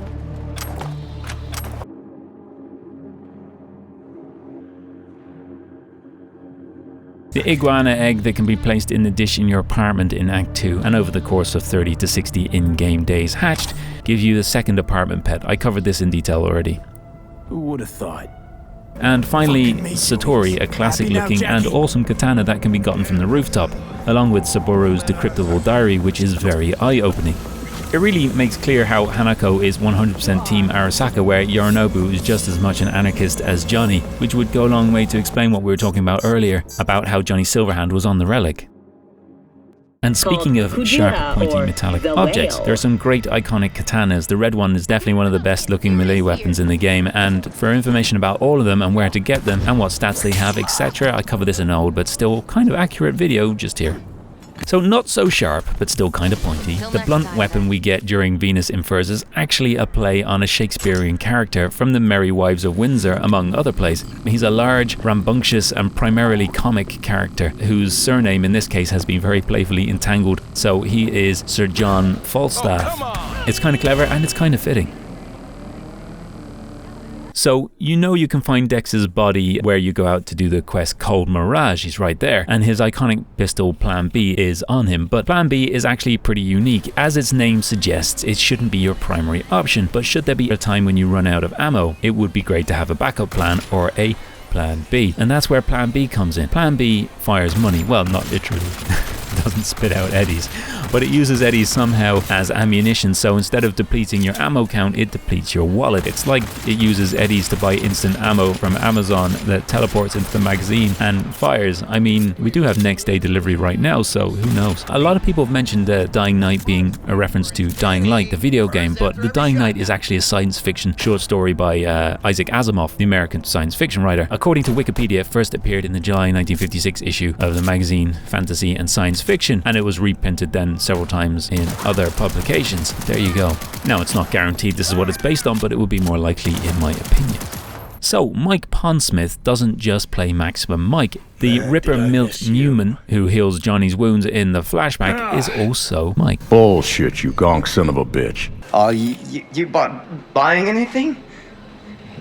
The iguana egg that can be placed in the dish in your apartment in Act 2 and over the course of 30 to 60 in-game days hatched gives you the second apartment pet. I covered this in detail already. Who would have thought? And finally, Satori, a classic looking and awesome katana that can be gotten from the rooftop, along with Saburo's decryptable diary, which is very eye-opening. It really makes clear how Hanako is 100% Team Arasaka, where Yorinobu is just as much an anarchist as Johnny, which would go a long way to explain what we were talking about earlier, about how Johnny Silverhand was on the relic. And speaking of sharp, pointy metallic objects, there are some great iconic katanas. The red one is definitely one of the best looking melee weapons in the game, and for information about all of them and where to get them and what stats they have, etc., I cover this in an old but still kind of accurate video just here. So not so sharp, but still kind of pointy. The blunt weapon we get during Venus in Furs is actually a play on a Shakespearean character from The Merry Wives of Windsor, among other plays. He's a large, rambunctious and primarily comic character whose surname in this case has been very playfully entangled, so he is Sir John Falstaff. It's kind of clever and it's kind of fitting. So, you know you can find Dex's body where you go out to do the quest Cold Mirage. He's right there. And his iconic pistol Plan B is on him. But Plan B is actually pretty unique. As its name suggests, it shouldn't be your primary option. But should there be a time when you run out of ammo, it would be great to have a backup plan or a Plan B. And that's where Plan B comes in. Plan B fires money. Well, not literally. It doesn't spit out eddies. But it uses eddies somehow as ammunition, so instead of depleting your ammo count, it depletes your wallet. It's like it uses eddies to buy instant ammo from Amazon that teleports into the magazine and fires. I mean, we do have next day delivery right now, so who knows. A lot of people have mentioned Dying Night being a reference to Dying Light, the video game, but The Dying Night is actually a science fiction short story by Isaac Asimov, the American science fiction writer. According to Wikipedia, it first appeared in the July 1956 issue of the magazine Fantasy and Science Fiction, and it was reprinted then several times in other publications. There you go. Now, it's not guaranteed this is what it's based on, but it would be more likely in my opinion. So, Mike Pondsmith doesn't just play Maximum Mike. The Ripper Milt Newman, who heals Johnny's wounds in the flashback, is also Mike. Bullshit, you gonk son of a bitch. You buying anything?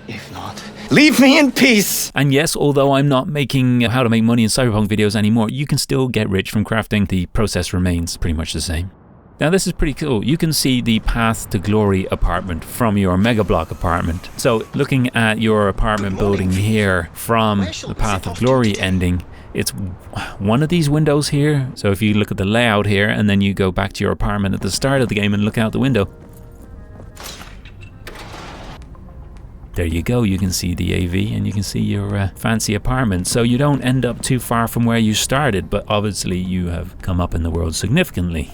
If not, leave me in peace! And yes, although I'm not making how to make money in Cyberpunk videos anymore, you can still get rich from crafting. The process remains pretty much the same. Now this is pretty cool. You can see the Path to Glory apartment from your Mega Block apartment. So looking at your apartment building here from the Path of Glory ending, it's one of these windows here. So if you look at the layout here and then you go back to your apartment at the start of the game and look out the window, there you go, you can see the AV and you can see your fancy apartment. So you don't end up too far from where you started, but obviously you have come up in the world significantly.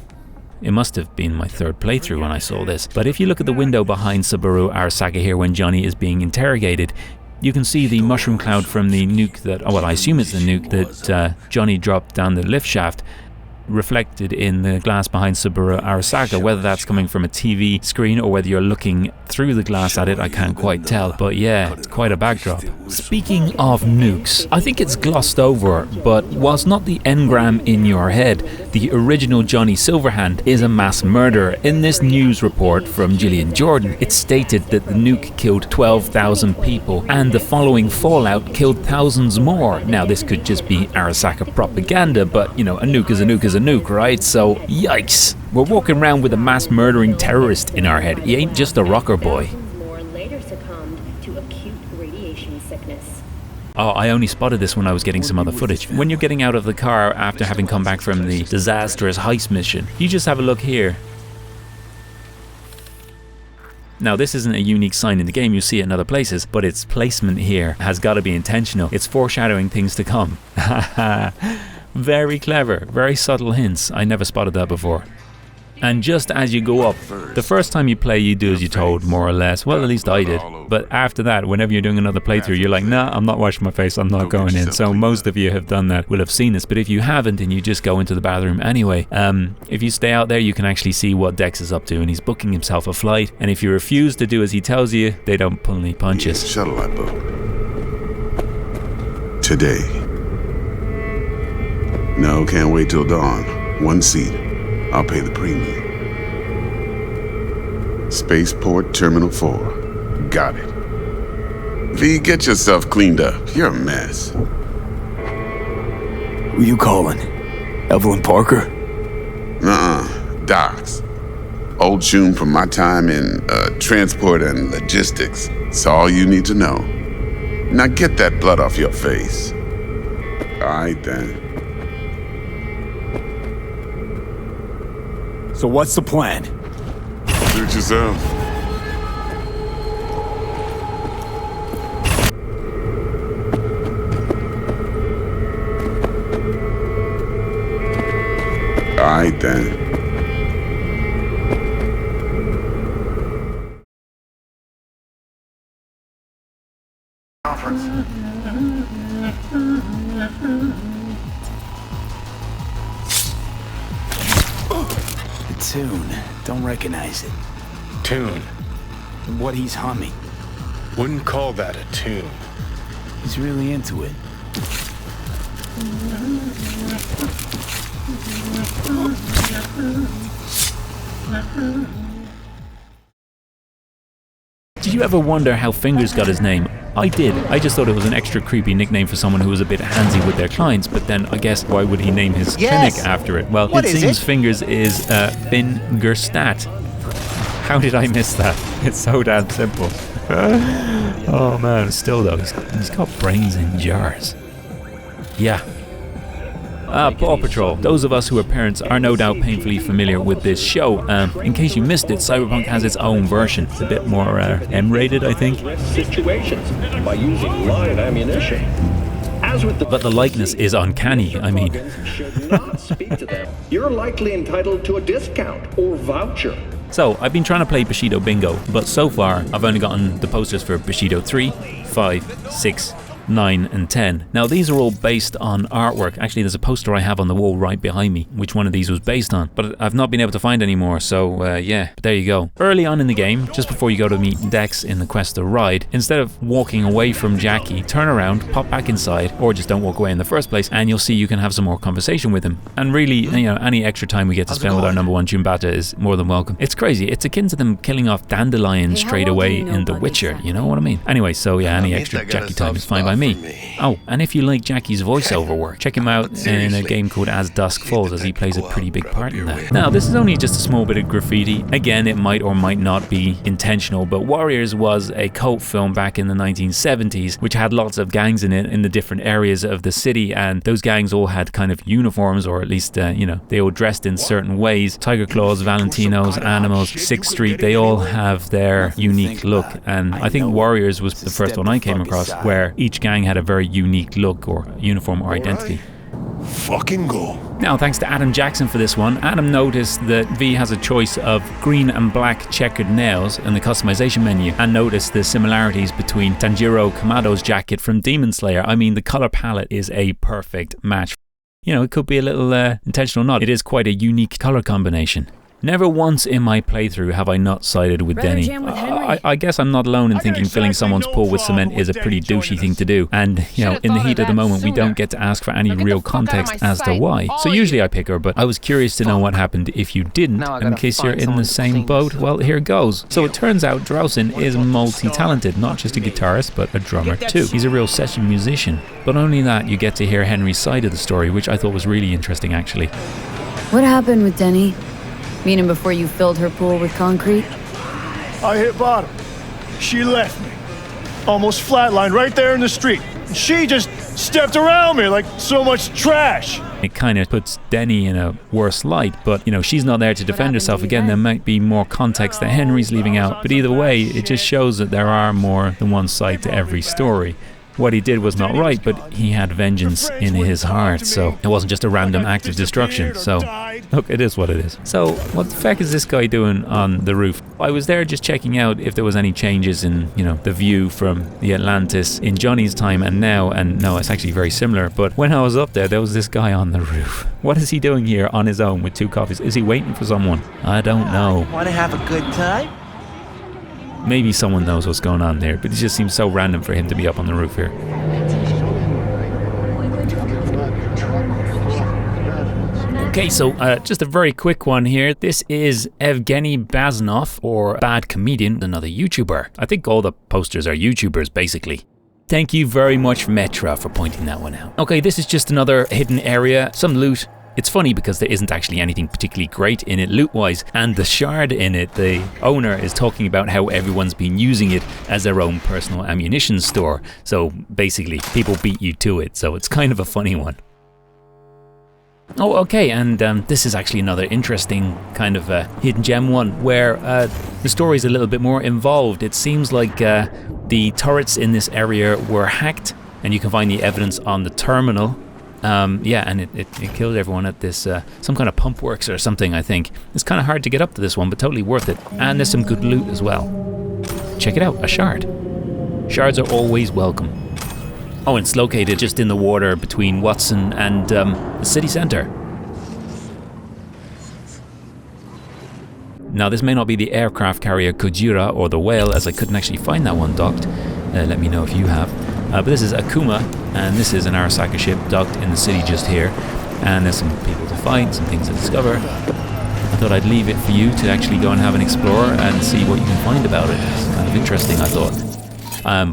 It must have been my third playthrough when I saw this. But if you look at the window behind Subaru Arasaka here when Johnny is being interrogated, you can see the mushroom cloud from the nuke that, oh, well, I assume it's the nuke that Johnny dropped down the lift shaft, reflected in the glass behind Subaru Arasaka. Whether that's coming from a TV screen or whether you're looking through the glass at it, I can't quite tell. But yeah, it's quite a backdrop. Speaking of nukes, I think it's glossed over, but whilst not the engram in your head, the original Johnny Silverhand is a mass murderer. In this news report from Gillian Jordan, it stated that the nuke killed 12,000 people and the following fallout killed thousands more. Now this could just be Arasaka propaganda, but you know, a nuke is a nuke is a nuke, right? So yikes, we're walking around with a mass murdering terrorist in our head. He ain't just a rocker boy. Later succumbed to acute radiation sickness. Oh, I only spotted this when I was getting some other footage. When you're getting out of the car after having come back from the disastrous heist mission, you just have a look here. Now this isn't a unique sign in the game, you see it in other places, but its placement here has got to be intentional. It's foreshadowing things to come. Very clever, very subtle hints. I never spotted that before. And just as you go up, the first time you play you do as you're told, more or less. Well, at least I did. But after that, whenever you're doing another playthrough, you're like, nah, I'm not washing my face, I'm not going in. So most of you have done that, will have seen this. But if you haven't and you just go into the bathroom anyway, if you stay out there, you can actually see what Dex is up to. And he's booking himself a flight. And if you refuse to do as he tells you, they don't pull any punches. Shuttle I booked. Today. No, can't wait till dawn. One seat. I'll pay the premium. Spaceport Terminal 4. Got it. V, get yourself cleaned up. You're a mess. Who you calling? Evelyn Parker? Nuh-uh. Docs. Old tune from my time in transport and logistics. It's all you need to know. Now get that blood off your face. All right, then. So what's the plan? Suit yourself. All right, then. tune. Don't recognize it. Tune? What he's humming. Wouldn't call that a tune. He's really into it. Did you ever wonder how Fingers got his name? I did. I just thought it was an extra creepy nickname for someone who was a bit handsy with their clients, but then I guess why would he name his clinic after it? Well, it seems Fingers is Fingerstat. How did I miss that? It's so damn simple. Oh man, still though, he's got brains in jars. Yeah. Paw Patrol. Those of us who are parents are no doubt painfully familiar with this show. In case you missed it, Cyberpunk has its own version. It's a bit more M-rated, I think. Situations by using live ammunition. But the likeness is uncanny, I mean. Should not speak to them. You're likely entitled to a discount or voucher. So, I've been trying to play Bushido Bingo, but so far, I've only gotten the posters for Bushido 3, 5, 6, 9 and 10. Now these are all based on artwork. Actually there's a poster I have on the wall right behind me which one of these was based on, but I've not been able to find any more, so yeah, but there you go. Early on in the game, just before you go to meet Dex in the quest to ride, instead of walking away from Jackie, turn around, pop back inside, or just don't walk away in the first place, and you'll see you can have some more conversation with him. And really, you know, any extra time we get to spend with our number one Jumbata is more than welcome. It's crazy. It's akin to them killing off Dandelion straight away in The Witcher, you know what I mean? Anyway, so yeah, any extra Jackie time is fine by me. Oh, and if you like Jackie's voiceover work, check him out in a game called As Dusk Falls, as he plays a pretty big part in that. Now, this is only just a small bit of graffiti. Again, it might or might not be intentional, but Warriors was a cult film back in the 1970s, which had lots of gangs in it in the different areas of the city, and those gangs all had kind of uniforms, or at least, you know, they all dressed in certain ways. Tiger Claws, Valentinos, Animals, 6th Street, they all have their unique look, and I think Warriors was the first one I came across where each gang had a very unique look or uniform or identity. Fucking go. Now, thanks to Adam Jackson for this one. Adam noticed that V has a choice of green and black checkered nails in the customization menu, and noticed the similarities between Tanjiro Kamado's jacket from Demon Slayer. I mean, the color palette is a perfect match. You know, it could be a little intentional nod. It is quite a unique color combination. Never once in my playthrough have I not sided with Denny. I guess I'm not alone in thinking filling someone's pool with cement is a pretty douchey thing to do. And, you know, in the heat of the moment, we don't get to ask for any real context as to why. So usually I pick her, but I was curious to know what happened if you didn't. And in case you're in the same boat, well, here goes. So it turns out Drausen is multi-talented, not just a guitarist, but a drummer too. He's a real session musician. But only that, you get to hear Henry's side of the story, which I thought was really interesting, actually. What happened with Denny? Meaning before you filled her pool with concrete? I hit bottom. She left me. Almost flatlined right there in the street. She just stepped around me like so much trash. It kind of puts Denny in a worse light, but, you know, she's not there to defend herself. Again, there might be more context that Henry's leaving out, but either way, it just shows that there are more than one side to every story. What he did was not right, but he had vengeance in his heart, so it wasn't just a random act of destruction. So, look, it is what it is. So, what the fuck is this guy doing on the roof? I was there just checking out if there was any changes in, you know, the view from the Atlantis in Johnny's time and now, and no, it's actually very similar. But when I was up there was this guy on the roof. What is he doing here on his own with 2 coffees? Is he waiting for someone? I don't know. Want to have a good time? Maybe someone knows what's going on there, but it just seems so random for him to be up on the roof here. Okay, so just a very quick one here. This is Evgeny Baznov, or Bad Comedian, another YouTuber. I think all the posters are YouTubers, basically. Thank you very much, Metra, for pointing that one out. Okay, this is just another hidden area, some loot. It's funny because there isn't actually anything particularly great in it loot-wise, and the shard in it, the owner is talking about how everyone's been using it as their own personal ammunition store. So basically, people beat you to it, so it's kind of a funny one. Oh, okay, and this is actually another interesting kind of hidden gem one, where the story is a little bit more involved. It seems like the turrets in this area were hacked, and you can find the evidence on the terminal. Yeah, and it killed everyone at this, some kind of pump works or something, I think. It's kind of hard to get up to this one, but totally worth it. And there's some good loot as well. Check it out, a shard. Shards are always welcome. Oh, and it's located just in the water between Watson and the city centre. Now this may not be the aircraft carrier Kujira or the Whale, as I couldn't actually find that one docked. Let me know if you have. But this is Akuma, and this is an Arasaka ship docked in the city just here. And there's some people to fight, some things to discover. I thought I'd leave it for you to actually go and have an explore and see what you can find about it. It's kind of interesting, I thought.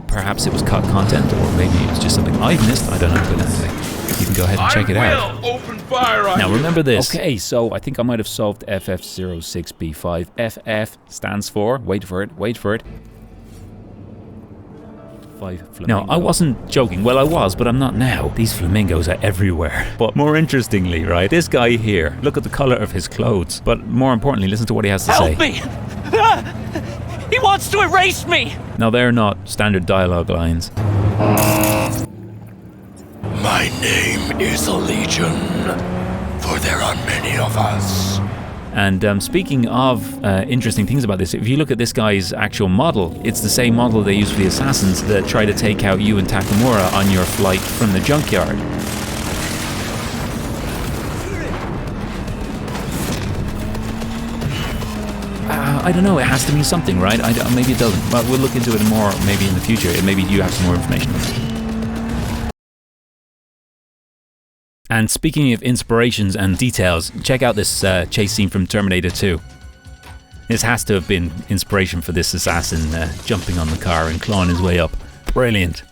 Perhaps it was cut content, or maybe it was just something I've missed, I don't know, but anyway. You can go ahead and check it out. Open fire on now you. remember this. Okay, so I think I might have solved FF06B5. FF stands for, wait for it. 5 flamingos. No, I wasn't joking. Well, I was, but I'm not now. These flamingos are everywhere. But more interestingly, right, this guy here, look at the color of his clothes. But more importantly, listen to what he has to say. Help me! He wants to erase me! Now, they're not standard dialogue lines. My name is Legion, for there are many of us. And speaking of interesting things about this, if you look at this guy's actual model, it's the same model they use for the assassins that try to take out you and Takamura on your flight from the junkyard. I don't know, it has to mean something, right? Maybe it doesn't, but we'll look into it more maybe in the future. Maybe you have some more information on it. And speaking of inspirations and details, check out this chase scene from Terminator 2. This has to have been inspiration for this assassin jumping on the car and clawing his way up. Brilliant.